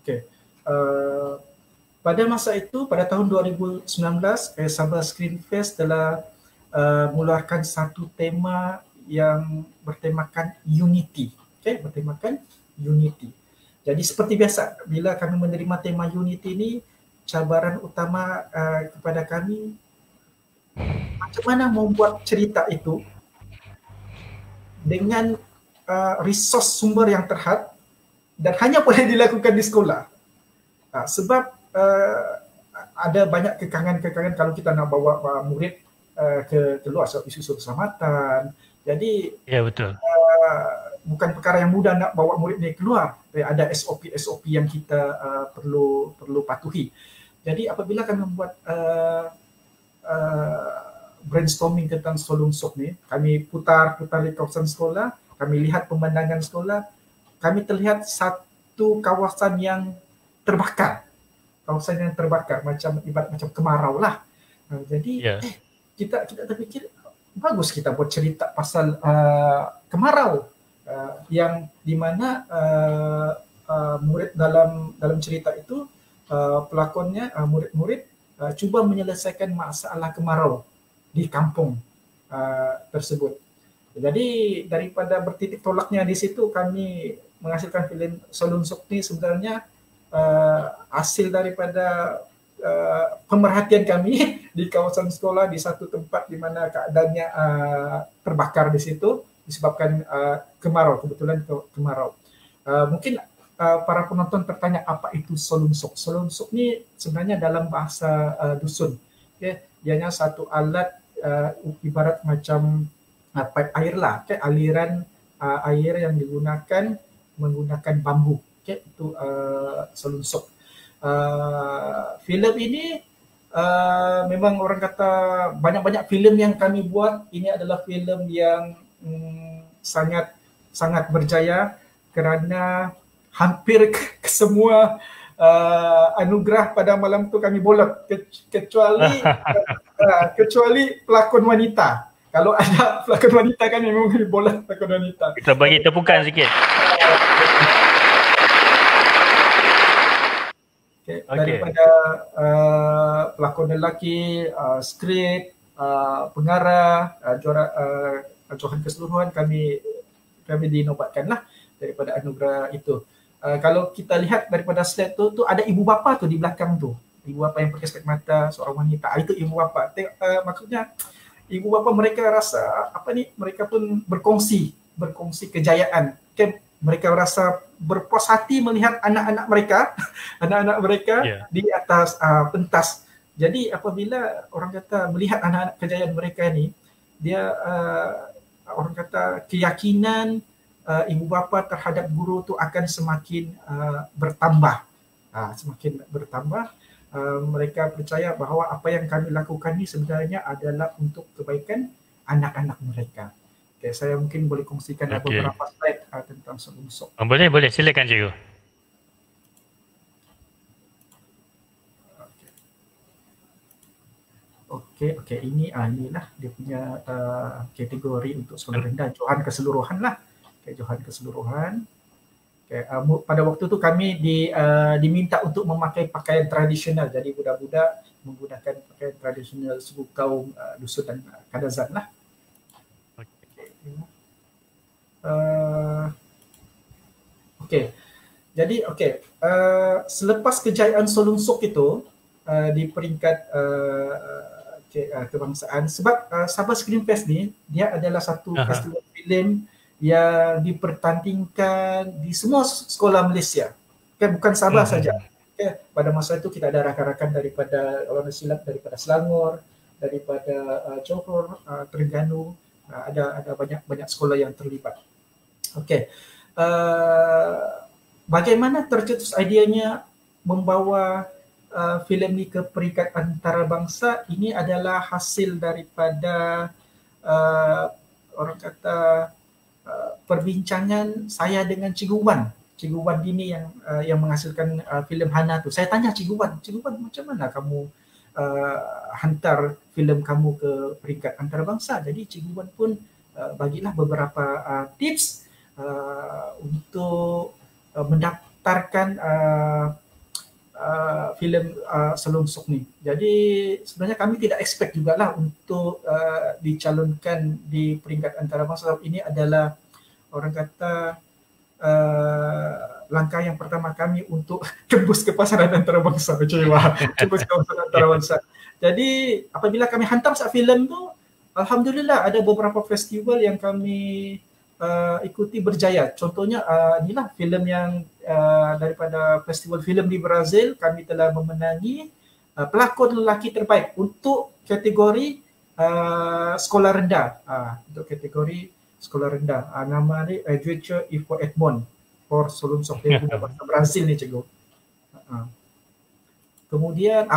Speaker 2: Okey. Pada masa itu, pada tahun 2019, Sabah Screen Fest telah mengeluarkan satu tema yang bertemakan Unity. Bertemakan Unity. Jadi seperti biasa, bila kami menerima tema Unity ini, cabaran utama kepada kami, macam mana membuat cerita itu dengan resource sumber yang terhad dan hanya boleh dilakukan di sekolah. Sebab ada banyak kekangan-kekangan kalau kita nak bawa murid ke luar, sebab isu keselamatan. Jadi
Speaker 1: ya, betul.
Speaker 2: Bukan perkara yang mudah nak bawa murid ni keluar. Ada SOP yang kita perlu patuhi. Jadi apabila kami membuat brainstorming tentang Solunsuk ni, kami putar di kawasan sekolah, kami lihat pemandangan sekolah, kami terlihat satu kawasan yang terbakar. Kawasan yang terbakar, ibarat macam kemarau lah. Jadi kita terfikir, bagus kita buat cerita pasal kemarau, yang di mana murid dalam cerita itu, pelakonnya murid-murid cuba menyelesaikan masalah kemarau di kampung tersebut. Jadi daripada bertitik tolaknya di situ, kami menghasilkan filem Solunsuk ni sebenarnya hasil daripada pemerhatian kami di kawasan sekolah, di satu tempat di mana keadaannya terbakar di situ disebabkan kemarau, kebetulan kemarau. Mungkin para penonton tertanya, apa itu Solunsuk? Solunsuk ni sebenarnya dalam bahasa dusun, ianya satu alat ibarat macam pipe air lah, aliran air yang digunakan menggunakan bambu. Itu Solunsuk. Filem ini memang orang kata banyak-banyak filem yang kami buat, ini adalah filem yang sangat berjaya, kerana hampir ke semua anugerah pada malam tu kami bolak, kecuali pelakon wanita. Kalau ada pelakon wanita kan memang kami bolak pelakon wanita.
Speaker 1: Kita bagi tepukan sikit.
Speaker 2: Daripada pelakon lelaki, skrip, pengarah, juara Johan keseluruhan kami dinobatkan lah. daripada anugerah itu. Kalau kita lihat daripada slide tu ada ibu bapa tu di belakang tu. Ibu bapa yang pakai spek mata, seorang wanita. Itu ibu bapa. Maksudnya ibu bapa mereka rasa mereka pun berkongsi kejayaan. Mereka rasa berpuas hati melihat anak-anak mereka di atas pentas. Jadi apabila orang kata melihat anak-anak kejayaan mereka ni, dia orang kata keyakinan ibu bapa terhadap guru tu akan semakin bertambah. Mereka percaya bahawa apa yang kami lakukan ni sebenarnya adalah untuk kebaikan anak-anak mereka. Okay, saya mungkin boleh kongsikan beberapa slide tentang Selungsok.
Speaker 1: Boleh, silakan cikgu.
Speaker 2: Okey, inilah dia punya kategori untuk sekolah rendah, Johan keseluruhan lah. Johan keseluruhan. Pada waktu tu kami diminta untuk memakai pakaian tradisional. Jadi budak-budak menggunakan pakaian tradisional suku kaum Dusun dan Kadazan lah. Jadi selepas kejayaan Selungsok itu di peringkat kebangsaan, sebab Sabah Screen Fest ni dia adalah satu festival filem yang dipertandingkan di semua sekolah Malaysia. Bukan Sabah saja. Pada masa itu kita ada rakan-rakan daripada daripada Selangor, daripada Johor, Terengganu, ada banyak sekolah yang terlibat. Bagaimana tercetus idenya membawa filem ni ke peringkat antarabangsa? Ini adalah hasil daripada orang kata perbincangan saya dengan Cikgu Wan Dini yang menghasilkan filem Hana tu. Saya tanya Cikgu Wan, macam mana kamu hantar filem kamu ke peringkat antarabangsa? Jadi Cikgu Wan pun bagilah beberapa tips untuk mendaftarkan filem Selungsok ni. Jadi sebenarnya kami tidak expect jugalah untuk dicalonkan di peringkat antarabangsa. Ini adalah orang kata langkah yang pertama kami untuk tembus ke pasaran antarabangsa. Tembus ke pasaran antarabangsa. Jadi apabila kami hantar filem tu, alhamdulillah ada beberapa festival yang kami ikuti berjaya. Contohnya inilah filem yang daripada festival filem di Brazil, kami telah memenangi pelakon lelaki terbaik untuk kategori sekolah rendah. Untuk kategori sekolah rendah. Nama ni Adventure Ivo Edmond for Selungsok, dia guna bahasa Brazil ni cikgu. Kemudian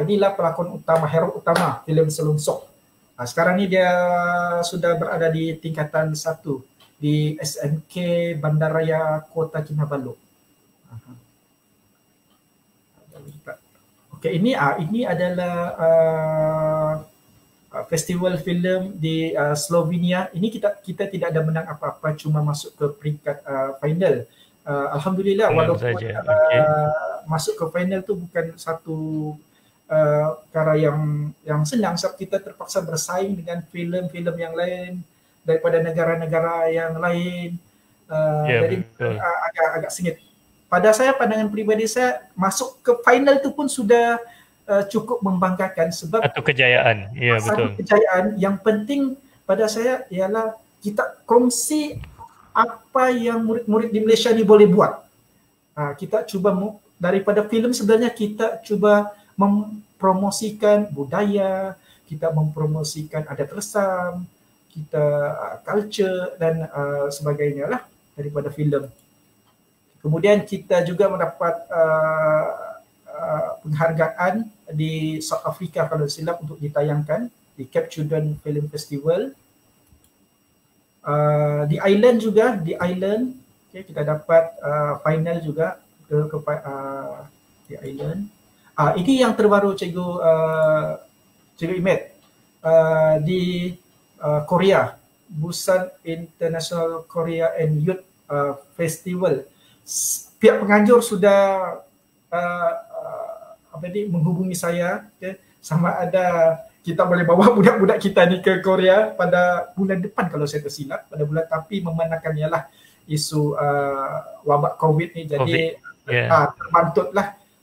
Speaker 2: inilah pelakon utama, hero utama filem Selungsok. Sekarang ni dia sudah berada di tingkatan 1 di SMK Bandaraya Kota Kinabalu. Ini adalah festival filem di Slovenia. Ini kita tidak ada menang apa-apa, cuma masuk ke peringkat final. Alhamdulillah, walaupun masuk ke final tu bukan satu perkara yang senang, sebab kita terpaksa bersaing dengan filem-filem yang lain daripada negara-negara yang lain. Jadi agak sengit. Pada saya, pandangan peribadi saya, masuk ke final tu pun sudah cukup membanggakan, sebab
Speaker 1: satu kejayaan. Ya, betul.
Speaker 2: Satu kejayaan. Yang penting pada saya ialah kita kongsi apa yang murid-murid di Malaysia ni boleh buat. Kita cuba daripada filem, sebenarnya kita cuba mempromosikan budaya, kita mempromosikan adat resam, kita culture dan sebagainya lah daripada filem. Kemudian kita juga mendapat penghargaan di South Africa kalau silap untuk ditayangkan di Cape Children Film Festival. Di Ireland juga, kita dapat final juga di Ireland. Ini yang terbaru Cikgu Imet, di Korea, Busan International Korea and Youth Festival. Pihak penganjur sudah menghubungi saya, sama ada kita boleh bawa budak-budak kita ni ke Korea pada bulan depan kalau saya tersilap, pada bulan, tapi memandangkan ialah isu wabak COVID ni, jadi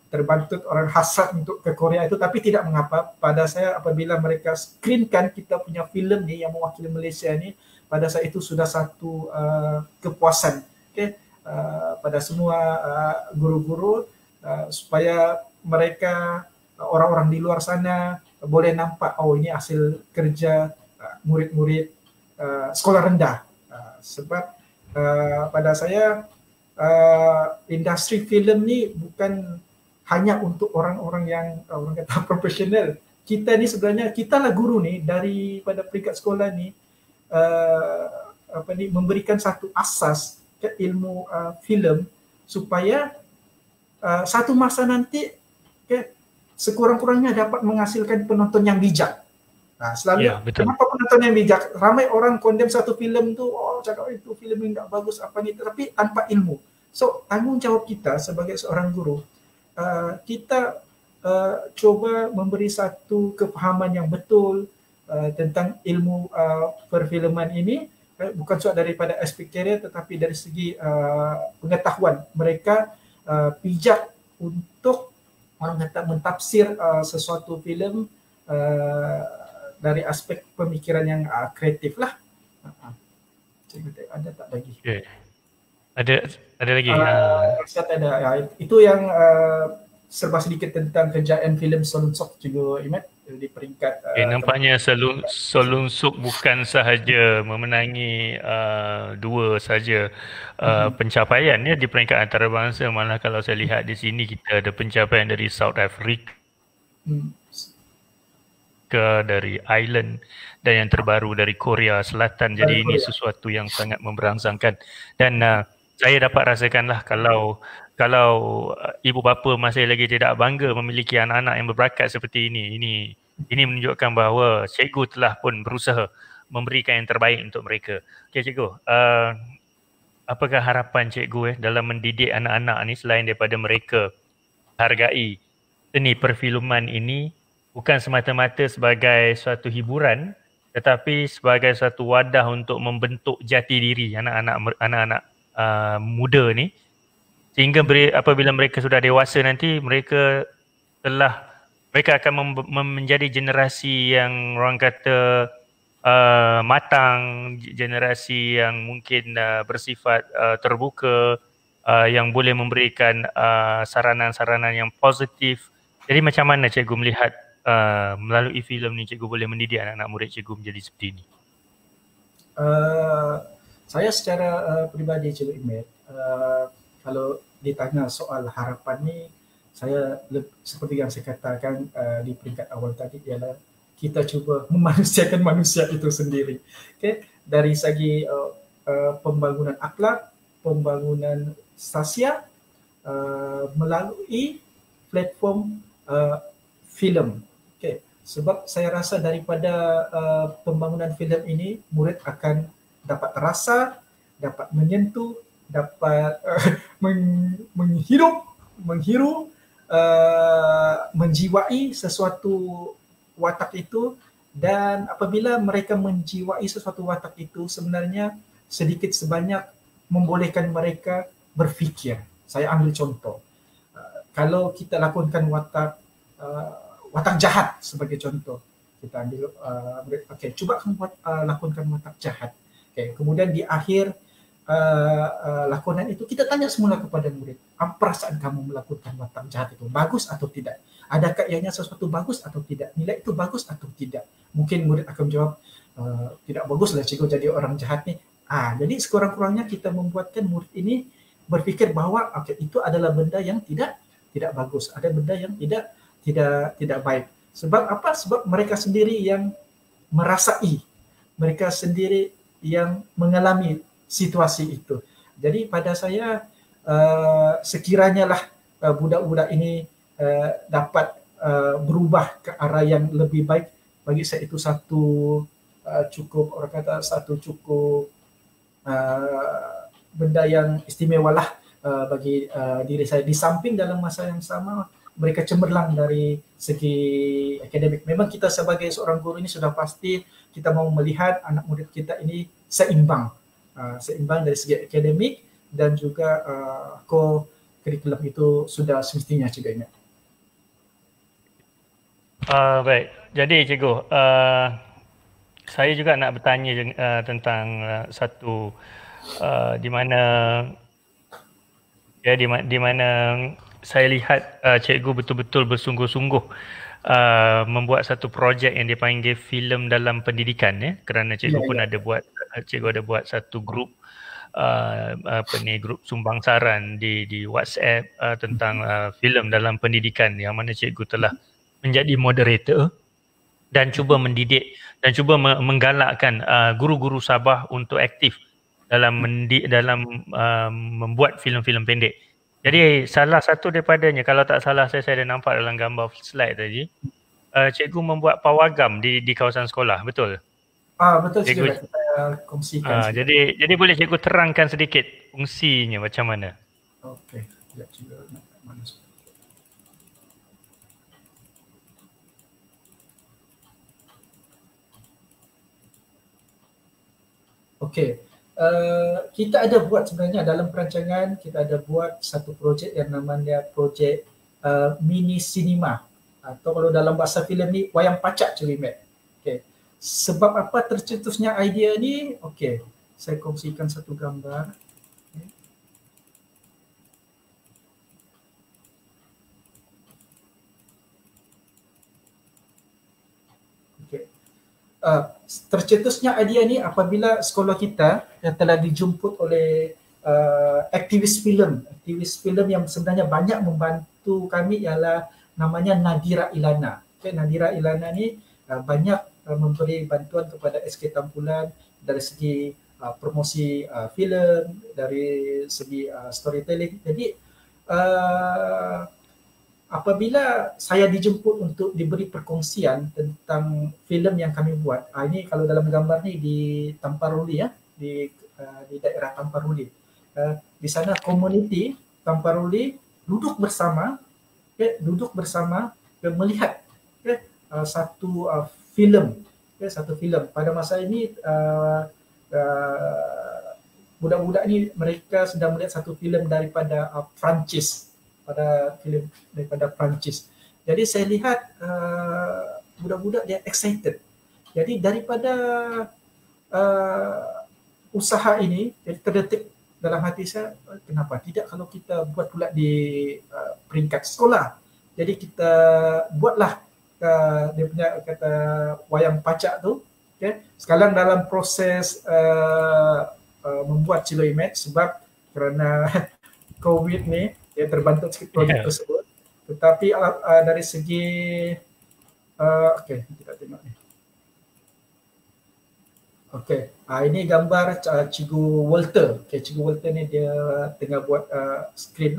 Speaker 2: terbantut orang hasrat untuk ke Korea itu, tapi tidak mengapa. Pada saya apabila mereka screenkan kita punya filem ni yang mewakili Malaysia ni, pada saya itu sudah satu kepuasan, pada semua guru-guru, supaya mereka, orang-orang di luar sana boleh nampak, oh ini hasil kerja murid-murid sekolah rendah. Sebab pada saya industri filem ni bukan hanya untuk orang-orang yang orang kata profesional. Kita ni sebenarnya, kita lah guru ni daripada peringkat sekolah ni, memberikan satu asas ke ilmu filem supaya satu masa nanti sekurang-kurangnya dapat menghasilkan penonton yang bijak. Selalu kenapa penonton yang bijak? Ramai orang condemn satu filem tu, cakap itu filem yang tak bagus apa ni, tapi tanpa ilmu. So tanggungjawab kita sebagai seorang guru, kita cuba memberi satu kefahaman yang betul tentang ilmu perfilman ini, bukan cuma daripada aspek career tetapi dari segi pengetahuan. Mereka bijak untuk orang kata mentafsir sesuatu filem dari aspek pemikiran yang kreatif lah. Ada tak lagi?
Speaker 1: Okay. Ada lagi.
Speaker 2: Itu yang serba sedikit tentang kejayaan filem Solunsuk Cikgu Imet di peringkat.
Speaker 1: Nampaknya Solunsuk bukan sahaja memenangi 2 sahaja pencapaiannya di peringkat antarabangsa, malah kalau saya lihat di sini kita ada pencapaian dari South Africa, dari Ireland, dan yang terbaru dari Korea Selatan. Jadi ini sesuatu yang sangat memberangsangkan, dan saya dapat rasakanlah kalau ibu bapa masih lagi tidak bangga memiliki anak-anak yang berbakat seperti ini. Ini menunjukkan bahawa cikgu telah pun berusaha memberikan yang terbaik untuk mereka. Okey cikgu, apakah harapan cikgu dalam mendidik anak-anak ni, selain daripada mereka hargai seni perfilman ini bukan semata-mata sebagai suatu hiburan, tetapi sebagai suatu wadah untuk membentuk jati diri anak-anak muda ni, sehingga apabila mereka sudah dewasa nanti, mereka akan menjadi generasi yang orang kata matang, generasi yang mungkin bersifat terbuka, yang boleh memberikan saranan-saranan yang positif. Jadi macam mana cikgu melihat melalui filem ni cikgu boleh mendidik anak-anak murid cikgu menjadi seperti ini?
Speaker 2: Saya secara peribadi Cikgu Imet, kalau ditanya soal harapan ni, saya seperti yang saya katakan di peringkat awal tadi, ialah kita cuba memanusiakan manusia itu sendiri. Dari segi pembangunan akhlak, pembangunan sasial melalui platform filem. Sebab saya rasa daripada pembangunan filem ini, murid akan dapat terasa, dapat menyentuh, dapat menghirup, menjiwai sesuatu watak itu. Dan apabila mereka menjiwai sesuatu watak itu, sebenarnya sedikit sebanyak membolehkan mereka berfikir. Saya ambil contoh, kalau kita lakonkan watak jahat sebagai contoh, kita ambil cuba kamu lakonkan watak jahat. Kemudian di akhir lakonan itu kita tanya semula kepada murid, apa perasaan kamu melakukan watak jahat itu, bagus atau tidak? Adakah ianya sesuatu bagus atau tidak? Nilai itu bagus atau tidak? Mungkin murid akan menjawab, tidak bagus lah cikgu jadi orang jahat ni. Jadi sekurang-kurangnya kita membuatkan murid ini berfikir bahawa itu adalah benda yang tidak bagus, ada benda yang tidak baik. Sebab apa? Sebab mereka sendiri yang merasai, mereka sendiri yang mengalami situasi itu. Jadi pada saya, sekiranya lah budak-budak ini dapat berubah ke arah yang lebih baik, bagi saya itu satu cukup benda yang istimewa lah bagi diri saya. Di samping dalam masa yang sama mereka cemerlang dari segi akademik. Memang kita sebagai seorang guru ini sudah pasti kita mau melihat anak murid kita ini seimbang seimbang dari segi akademik dan juga co-curriculum itu sudah semestinya Cikgu ingat.
Speaker 1: Baik, jadi cikgu, saya juga nak bertanya tentang satu di mana di mana saya lihat cikgu betul-betul bersungguh-sungguh membuat satu projek yang dipanggil filem dalam pendidikan, ya, kerana cikgu pun ada buat, cikgu ada buat satu grup grup sumbang saran di WhatsApp tentang filem dalam pendidikan, yang mana cikgu telah menjadi moderator dan cuba mendidik dan cuba menggalakkan guru-guru Sabah untuk aktif dalam membuat filem-filem pendek. Jadi salah satu daripadanya, kalau tak salah saya ada nampak dalam gambar slide tadi, cikgu membuat pawagam di kawasan sekolah, betul?
Speaker 2: Betul cikgu, kita kongsikan.
Speaker 1: Jadi boleh cikgu terangkan sedikit fungsinya macam mana?
Speaker 2: Okey, sekejap cikgu nak mana. Okey, kita ada buat sebenarnya dalam perancangan, kita ada buat satu projek yang namanya projek mini cinema, atau kalau dalam bahasa filem ni wayang pacak Cikgu Imet. Okey. Sebab apa tercetusnya idea ni? Okey, saya kongsikan satu gambar. Tercetusnya idea ni apabila sekolah kita yang telah dijemput oleh aktivis filem. Aktivis filem yang sebenarnya banyak membantu kami ialah namanya Nadira Ilana. Okay, Nadira Ilana ni banyak memberi bantuan kepada SK Tampulan dari segi promosi filem, dari segi storytelling. Jadi apabila saya dijemput untuk diberi perkongsian tentang filem yang kami buat, ini kalau dalam gambar ni di Tamparuli, ya, di daerah Tamparuli. Di sana komuniti Tamparuli duduk bersama, melihat satu filem, satu filem. Pada masa ini budak-budak ni mereka sedang melihat satu filem daripada Perancis. Pada filem daripada Perancis. Jadi saya lihat budak-budak dia excited. Jadi daripada usaha ini, jadi terdetik dalam hati saya, kenapa tidak kalau kita buat pula di peringkat sekolah. Jadi kita buatlah dia punya kata wayang pacak tu. Okay. Sekarang dalam proses membuat Cikgu Imet, sebab kerana COVID ni, dia terbantu sikit projek tersebut. Tetapi dari segi okey, kita tengok ni. Okey, ini gambar Cikgu Walter. Okey, Cikgu Walter ni dia tengah buat skrin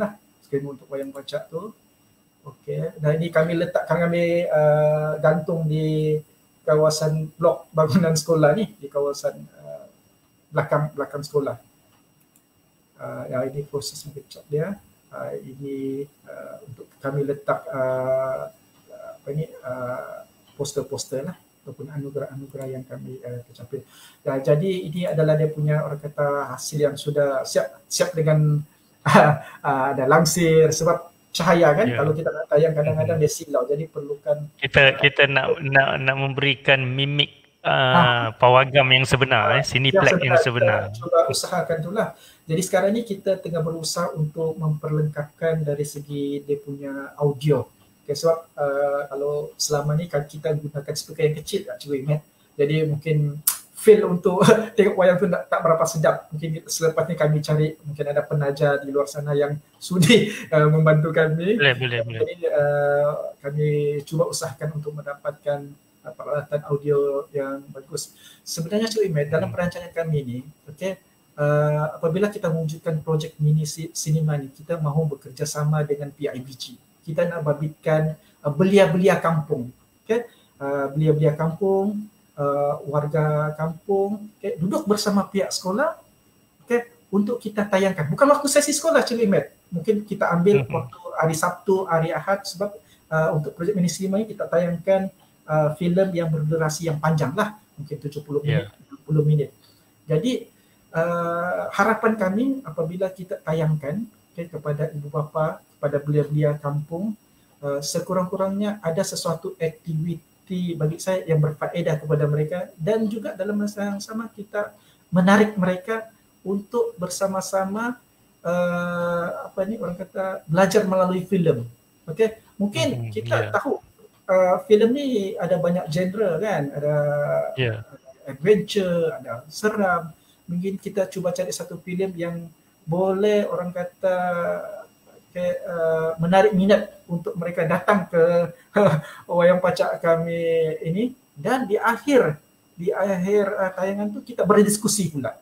Speaker 2: untuk wayang pacak tu. Okey, dan ini kami gantung di kawasan blok bangunan sekolah ni, di kawasan belakang sekolah. Ini proses ngecap dia. Ini untuk kami letak poster-poster lah, ataupun anugerah-anugerah yang kami tercapai. Jadi ini adalah dia punya orang kata hasil yang sudah siap dengan ada langsir, sebab cahaya kan, kalau kita nak tayang kadang-kadang dia silau, jadi perlukan
Speaker 1: kita nak memberikan mimik pawagam yang sebenar, Cineplex yang sebenar.
Speaker 2: Cuba usahakan itulah. Jadi sekarang ni kita tengah berusaha untuk memperlengkapkan dari segi dia punya audio. Okay, sebab kalau selama ni kita gunakan speaker yang kecil, Cikgu Imet. Jadi mungkin feel untuk tengok wayang tu tak berapa sedap. Mungkin selepas ni kami cari, mungkin ada penaja di luar sana yang sudi membantu kami.
Speaker 1: Boleh.
Speaker 2: Jadi kami cuba usahakan untuk mendapatkan peralatan audio yang bagus. Sebenarnya Cikgu Imet, dalam perancangan kami ni, apabila kita mewujudkan projek mini cinema ni, kita mahu bekerjasama dengan PIBG. Kita nak babitkan belia-belia kampung. Belia-belia kampung, warga kampung, duduk bersama pihak sekolah untuk kita tayangkan. Bukan waktu sesi sekolah Cikgu Imet. Mungkin kita ambil waktu hari Sabtu, hari Ahad, sebab untuk projek mini cinema ni kita tayangkan filem yang berdurasi yang panjang lah, mungkin 70 minit, 60 minit. Jadi harapan kami apabila kita tayangkan kepada ibu bapa, kepada belia-belia kampung, sekurang-kurangnya ada sesuatu aktiviti bagi saya yang berfaedah kepada mereka, dan juga dalam masa yang sama kita menarik mereka untuk bersama-sama orang kata belajar melalui filem. Okey, mungkin kita tahu filem ni ada banyak genre kan, ada adventure, ada seram. Mungkin kita cuba cari satu filem yang boleh orang kata menarik minat untuk mereka datang ke wayang pacak kami ini, dan di akhir tayangan tu kita berdiskusi pula.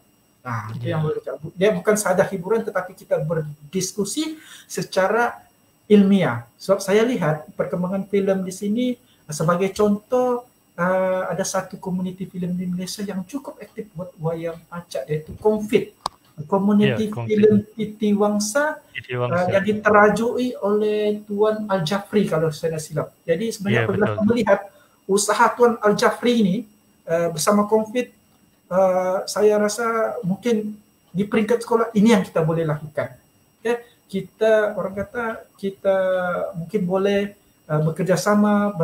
Speaker 2: Itu yang boleh kita. Dia bukan sahaja hiburan, tetapi kita berdiskusi secara ilmiah. Sebab saya lihat perkembangan filem di sini, sebagai contoh, ada satu komuniti filem di Malaysia yang cukup aktif buat wayang pacak, iaitu Confit, komuniti filem Titi Wangsa, yang diterajui oleh Tuan Al-Jafri kalau saya tak silap. Jadi sebenarnya apabila melihat usaha Tuan Al-Jafri ini bersama Confit, saya rasa mungkin di peringkat sekolah ini yang kita boleh lakukan. Kita orang kata kita mungkin boleh bekerjasama,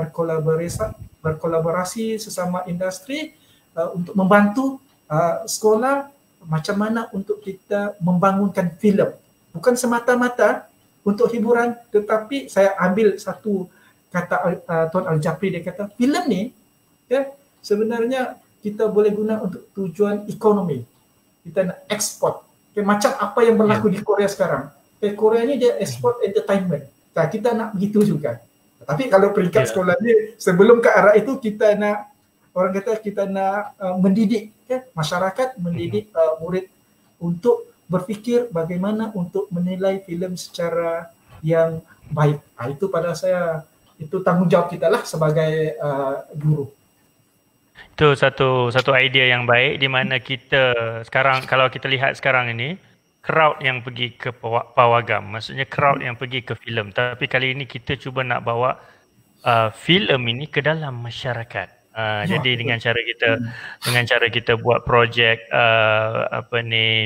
Speaker 2: berkolaborasi sesama industri untuk membantu sekolah macam mana untuk kita membangunkan filem. Bukan semata-mata untuk hiburan, tetapi saya ambil satu kata Tuan Al-Jafri, dia kata filem ni sebenarnya kita boleh guna untuk tujuan ekonomi. Kita nak ekspor. Macam apa yang berlaku di Korea sekarang. Korea ni dia ekspor entertainment. Kita nak begitu juga. Tapi kalau peringkat sekolah ni, sebelum ke arah itu kita nak, orang kata kita nak mendidik masyarakat, mendidik murid untuk berfikir bagaimana untuk menilai filem secara yang baik. Itu pada saya, itu tanggungjawab kita lah sebagai guru.
Speaker 1: Itu satu idea yang baik, di mana kita sekarang, kalau kita lihat sekarang ini, crowd yang pergi ke pawagam, maksudnya crowd yang pergi ke filem. Tapi kali ini kita cuba nak bawa filem ini ke dalam masyarakat. Jadi dengan cara kita buat projek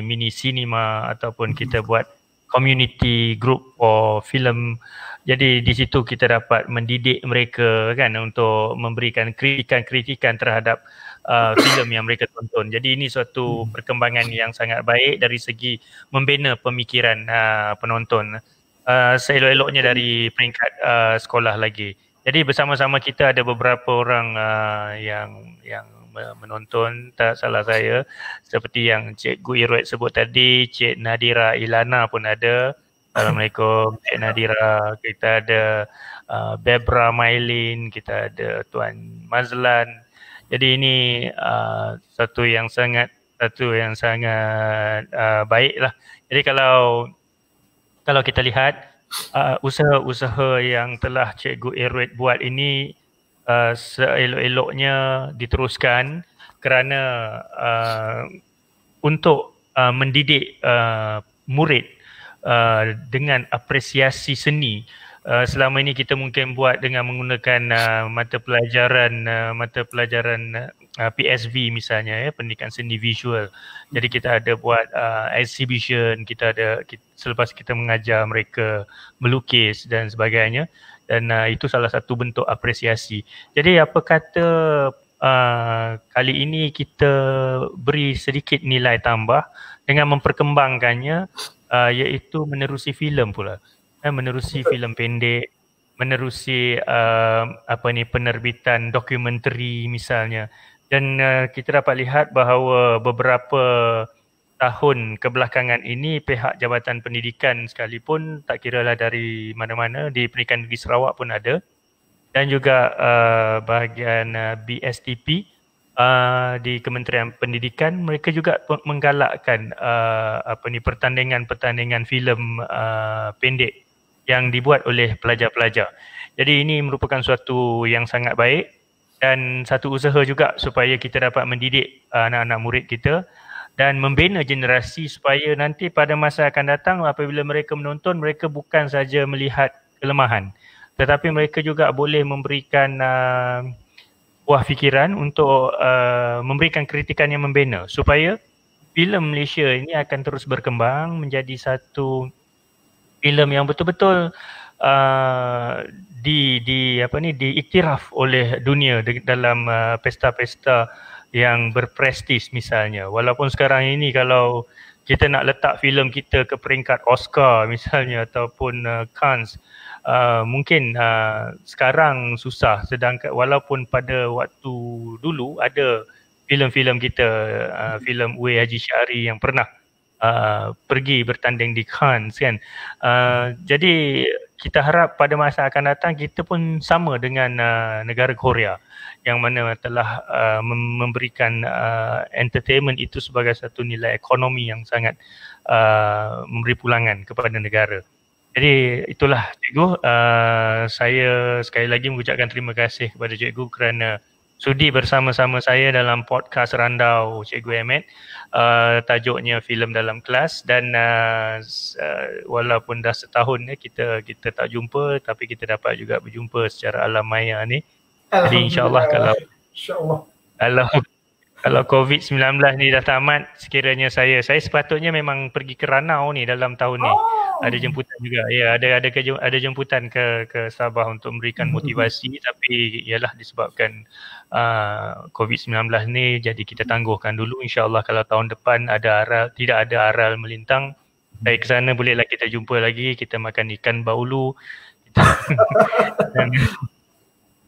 Speaker 1: mini cinema, ataupun kita buat community group for filem. Jadi di situ kita dapat mendidik mereka kan, untuk memberikan kritikan terhadap filem yang mereka tonton. Jadi ini suatu perkembangan yang sangat baik dari segi membina pemikiran penonton, seelok-eloknya dari peringkat sekolah lagi. Jadi bersama-sama kita ada beberapa orang yang menonton, tak salah saya, seperti yang Cikgu Irwet sebut tadi, Cik Nadira Ilana pun ada. Assalamualaikum Cik Nadira. Kita ada Bebra Mailin, kita ada Tuan Mazlan. Jadi ini satu yang sangat baik lah. Jadi kalau kita lihat usaha-usaha yang telah Cikgu Irwet buat ini, seelok-eloknya diteruskan, kerana untuk mendidik murid dengan apresiasi seni. Selama ini kita mungkin buat dengan menggunakan mata pelajaran PSV misalnya, pendidikan seni visual. Jadi kita ada buat exhibition, selepas kita mengajar mereka melukis dan sebagainya, dan itu salah satu bentuk apresiasi. Jadi apa kata kali ini kita beri sedikit nilai tambah dengan memperkembangkannya, iaitu menerusi filem pula. Menerusi filem pendek, menerusi penerbitan dokumentari misalnya. Dan kita dapat lihat bahawa beberapa tahun kebelakangan ini, pihak Jabatan Pendidikan sekalipun, tak kiralah dari mana-mana, di Pendidikan Negeri Sarawak pun ada, dan juga bahagian BSTP di Kementerian Pendidikan, mereka juga menggalakkan pertandingan filem pendek yang dibuat oleh pelajar-pelajar. Jadi ini merupakan suatu yang sangat baik, dan satu usaha juga supaya kita dapat mendidik anak-anak murid kita dan membina generasi supaya nanti pada masa akan datang apabila mereka menonton, mereka bukan saja melihat kelemahan, tetapi mereka juga boleh memberikan buah fikiran untuk memberikan kritikan yang membina, supaya filem Malaysia ini akan terus berkembang menjadi satu filem yang betul-betul diiktiraf oleh dunia dalam pesta-pesta yang berprestis misalnya. Walaupun sekarang ini kalau kita nak letak filem kita ke peringkat Oscar misalnya ataupun Cannes, mungkin sekarang susah, sedangkan walaupun pada waktu dulu ada filem-filem kita, filem Uwe Haji Syari yang pernah pergi bertanding di Cannes kan. Jadi kita harap pada masa akan datang kita pun sama dengan negara Korea yang mana telah memberikan entertainment itu sebagai satu nilai ekonomi yang sangat memberi pulangan kepada negara. Jadi itulah cikgu, saya sekali lagi mengucapkan terima kasih kepada cikgu kerana sudi bersama-sama saya dalam podcast Randau Cikgu Ahmed. Tajuknya filem dalam kelas, dan walaupun dah setahun kita tak jumpa, tapi kita dapat juga berjumpa secara alam maya ni. Jadi insyaAllah kalau COVID-19 ni dah tamat, sekiranya saya sepatutnya memang pergi ke Ranau ni dalam tahun ni. Ada jemputan juga. Ya, ada jemputan ke Sabah untuk memberikan motivasi, tapi ialah disebabkan COVID-19 ni, jadi kita tangguhkan dulu. InsyaAllah kalau tahun depan tidak ada aral melintang, saya ke sana, bolehlah kita jumpa lagi, kita makan ikan baulu.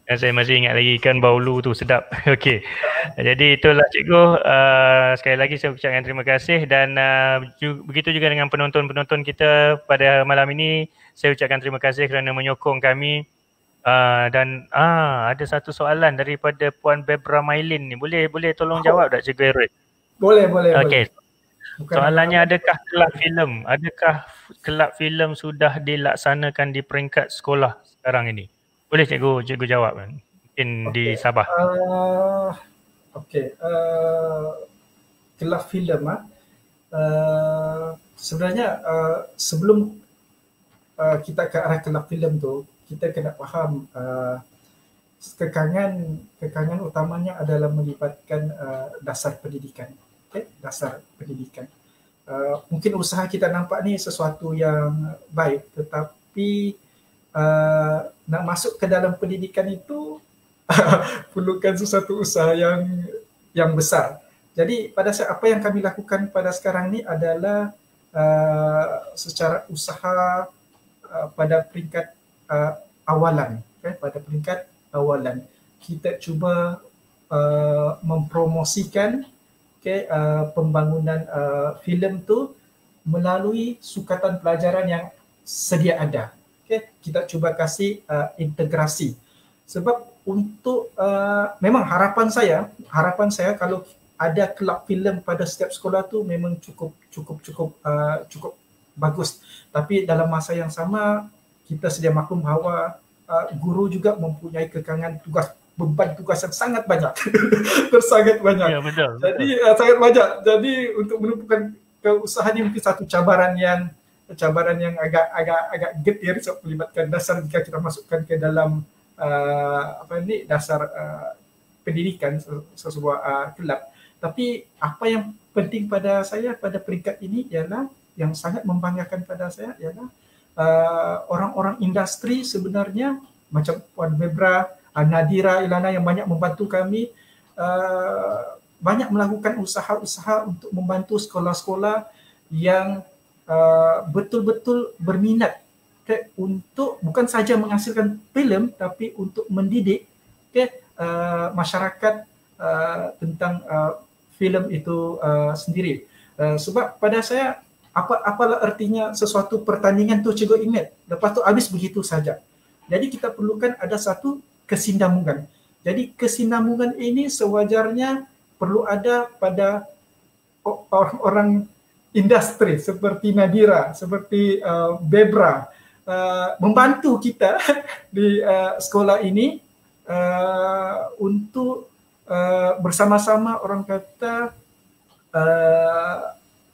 Speaker 1: Dan saya masih ingat lagi ikan baulu tu sedap. Okey. Jadi itulah cikgu. Sekali lagi saya ucapkan terima kasih, dan begitu juga dengan penonton-penonton kita pada malam ini. Saya ucapkan terima kasih kerana menyokong kami. Dan ada satu soalan daripada Puan Bebra Mailin ni. Boleh tolong jawab tak Cikgu Hairul?
Speaker 2: Boleh.
Speaker 1: Okey. Soalannya, adakah kelab filem sudah dilaksanakan di peringkat sekolah sekarang ini? Boleh cikgu jawab kan? Mungkin di Sabah.
Speaker 2: Kelab filem sebenarnya sebelum kita ke arah kelab filem tu, kita kena faham kekangan utamanya adalah melibatkan dasar pendidikan. Dasar pendidikan. Mungkin usaha kita nampak ni sesuatu yang baik, tetapi nak masuk ke dalam pendidikan itu perlukan sesuatu usaha yang besar. Jadi pada saat apa yang kami lakukan pada sekarang ni adalah secara usaha pada peringkat awalan, pada peringkat awalan kita cuba mempromosikan pembangunan filem tu melalui sukatan pelajaran yang sedia ada. Kita cuba kasih integrasi, sebab untuk memang harapan saya kalau ada kelab filem pada setiap sekolah tu memang cukup bagus. Tapi dalam masa yang sama kita sedia maklum bahawa guru juga mempunyai kekangan beban tugas yang sangat banyak. Sangat banyak.
Speaker 1: Ya, betul.
Speaker 2: Jadi sangat banyak. Jadi untuk menumpukan keusahaan ini mungkin satu cabaran yang agak getir, sebab melibatkan dasar jika kita masukkan ke dalam dasar pendidikan sebuah kelab. Tapi apa yang penting pada saya pada peringkat ini ialah, yang sangat membanggakan pada saya ialah orang-orang industri sebenarnya macam Puan Bebra, Nadira, Ilana yang banyak membantu kami, banyak melakukan usaha-usaha untuk membantu sekolah-sekolah yang betul-betul berminat untuk bukan saja menghasilkan filem, tapi untuk mendidik masyarakat tentang filem itu sendiri. Sebab pada saya, apalah artinya sesuatu pertandingan tu cikgu ingat, lepas tu habis begitu saja. Jadi kita perlukan ada satu kesinambungan. Jadi kesinambungan ini sewajarnya perlu ada pada orang-orang industri seperti Nadira, seperti Bebra, membantu kita di sekolah ini untuk bersama-sama orang kata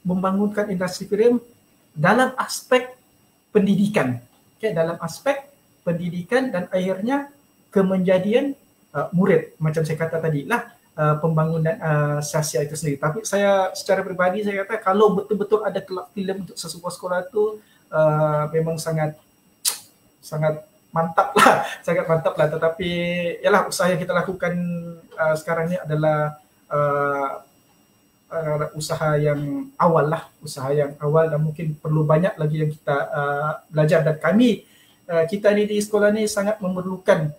Speaker 2: membangunkan industri filem dalam aspek pendidikan, dalam aspek pendidikan, dan akhirnya kemenjadian murid. Macam saya kata tadi lah, pembangunan Sasia itu sendiri. Tapi saya secara pribadi saya kata kalau betul-betul ada kelab filem untuk sesebuah sekolah itu memang sangat mantap lah, sangat mantap lah. Tetapi yalah, usaha yang kita lakukan sekarang ini adalah usaha yang awal lah, dan mungkin perlu banyak lagi yang kita belajar. Dan kita ni di sekolah ni sangat memerlukan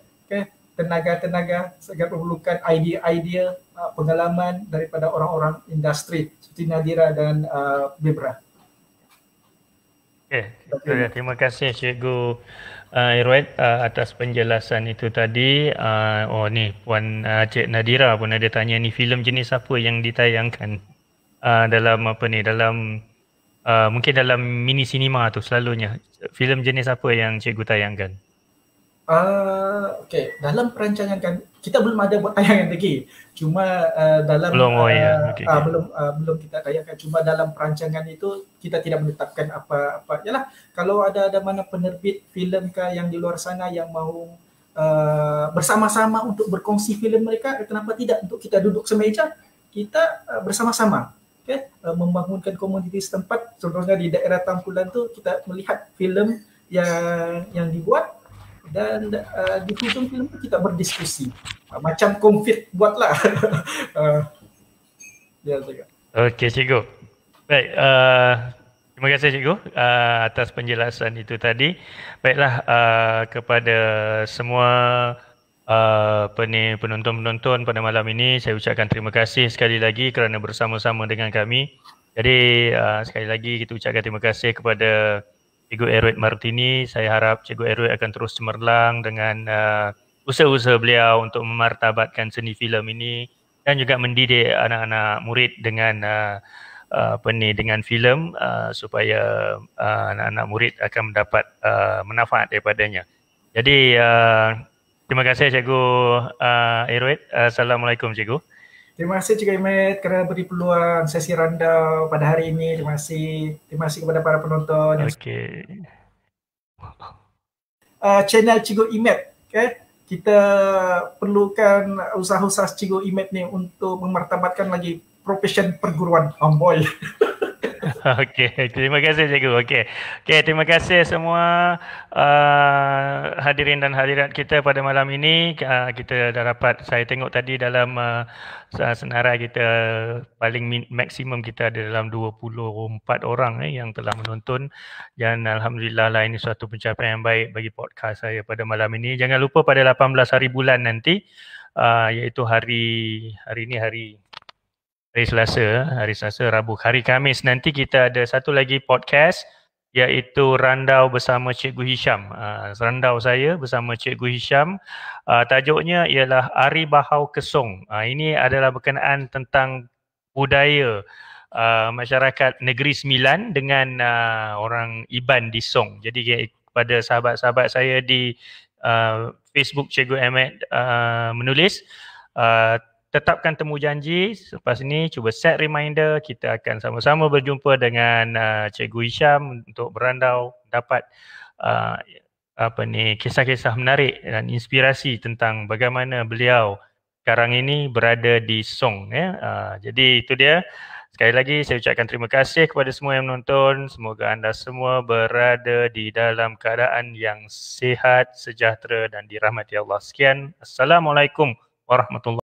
Speaker 2: tenaga-tenaga, sangat memerlukan idea-idea, pengalaman daripada orang-orang industri seperti Nadira dan Bebra.
Speaker 1: Terima kasih Cikgu Irwet atas penjelasan itu tadi. Ni Puan Cik Nadira pun ada tanya ni filem jenis apa yang ditayangkan dalam mungkin dalam mini sinema tu selalunya. Filem jenis apa yang cikgu tayangkan?
Speaker 2: Dalam perancangan kan kita belum ada buat tayangan lagi. Cuma dalam belum kita tayangkan. Cuma dalam perancangan itu kita tidak menetapkan apa-apa. Yalah, kalau ada mana penerbit filem yang di luar sana yang mau bersama-sama untuk berkongsi filem mereka, kenapa tidak untuk kita duduk semeja, kita bersama-sama membangunkan komuniti setempat. Contohnya di daerah Tampulan tu kita melihat filem yang dibuat, dan di hujung filem itu kita berdiskusi macam konfit buatlah.
Speaker 1: Okey cikgu. Baik, terima kasih cikgu atas penjelasan itu tadi. Baiklah, kepada semua penonton-penonton pada malam ini, saya ucapkan terima kasih sekali lagi kerana bersama-sama dengan kami. Jadi sekali lagi kita ucapkan terima kasih kepada Cikgu Irwet Martini. Saya harap Cikgu Irwet akan terus cemerlang dengan usaha-usaha beliau untuk memartabatkan seni filem ini dan juga mendidik anak-anak murid dengan dengan filem supaya anak-anak murid akan mendapat manfaat daripadanya. Jadi terima kasih Cikgu Irwet. Assalamualaikum Cikgu.
Speaker 2: Terima kasih Cikgu Ahmed kerana beri peluang sesi randau pada hari ini. Terima kasih kepada para penonton.
Speaker 1: Okey.
Speaker 2: Channel Cikgu Ahmed, kita perlukan usaha-usaha Cikgu Ahmed ni untuk memartabatkan lagi profesion perguruan. Boy.
Speaker 1: Okey, terima kasih cikgu. Okey, terima kasih semua hadirin dan hadirat kita pada malam ini. Kita dah dapat, saya tengok tadi dalam senarai kita paling maksimum kita ada dalam 24 orang yang telah menonton, dan alhamdulillah lah ini suatu pencapaian yang baik bagi podcast saya pada malam ini. Jangan lupa pada 18 hari bulan nanti, iaitu hari Selasa, Rabu, hari Khamis nanti kita ada satu lagi podcast, iaitu Randau bersama Cikgu Hisham. Randau saya bersama Cikgu Hisham. Tajuknya ialah Ari Bahau Kesong. Ini adalah berkenaan tentang budaya masyarakat Negeri Sembilan dengan orang Iban di Song. Jadi kepada sahabat-sahabat saya di Facebook Cikgu Ahmed menulis, tetapkan temu janji. Selepas ini cuba set reminder, kita akan sama-sama berjumpa dengan Cikgu Hisham untuk berandau, dapat kisah-kisah menarik dan inspirasi tentang bagaimana beliau sekarang ini berada di Song. Jadi itu dia. Sekali lagi saya ucapkan terima kasih kepada semua yang menonton. Semoga anda semua berada di dalam keadaan yang sihat, sejahtera dan dirahmati Allah. Sekian. Assalamualaikum warahmatullahi wabarakatuh.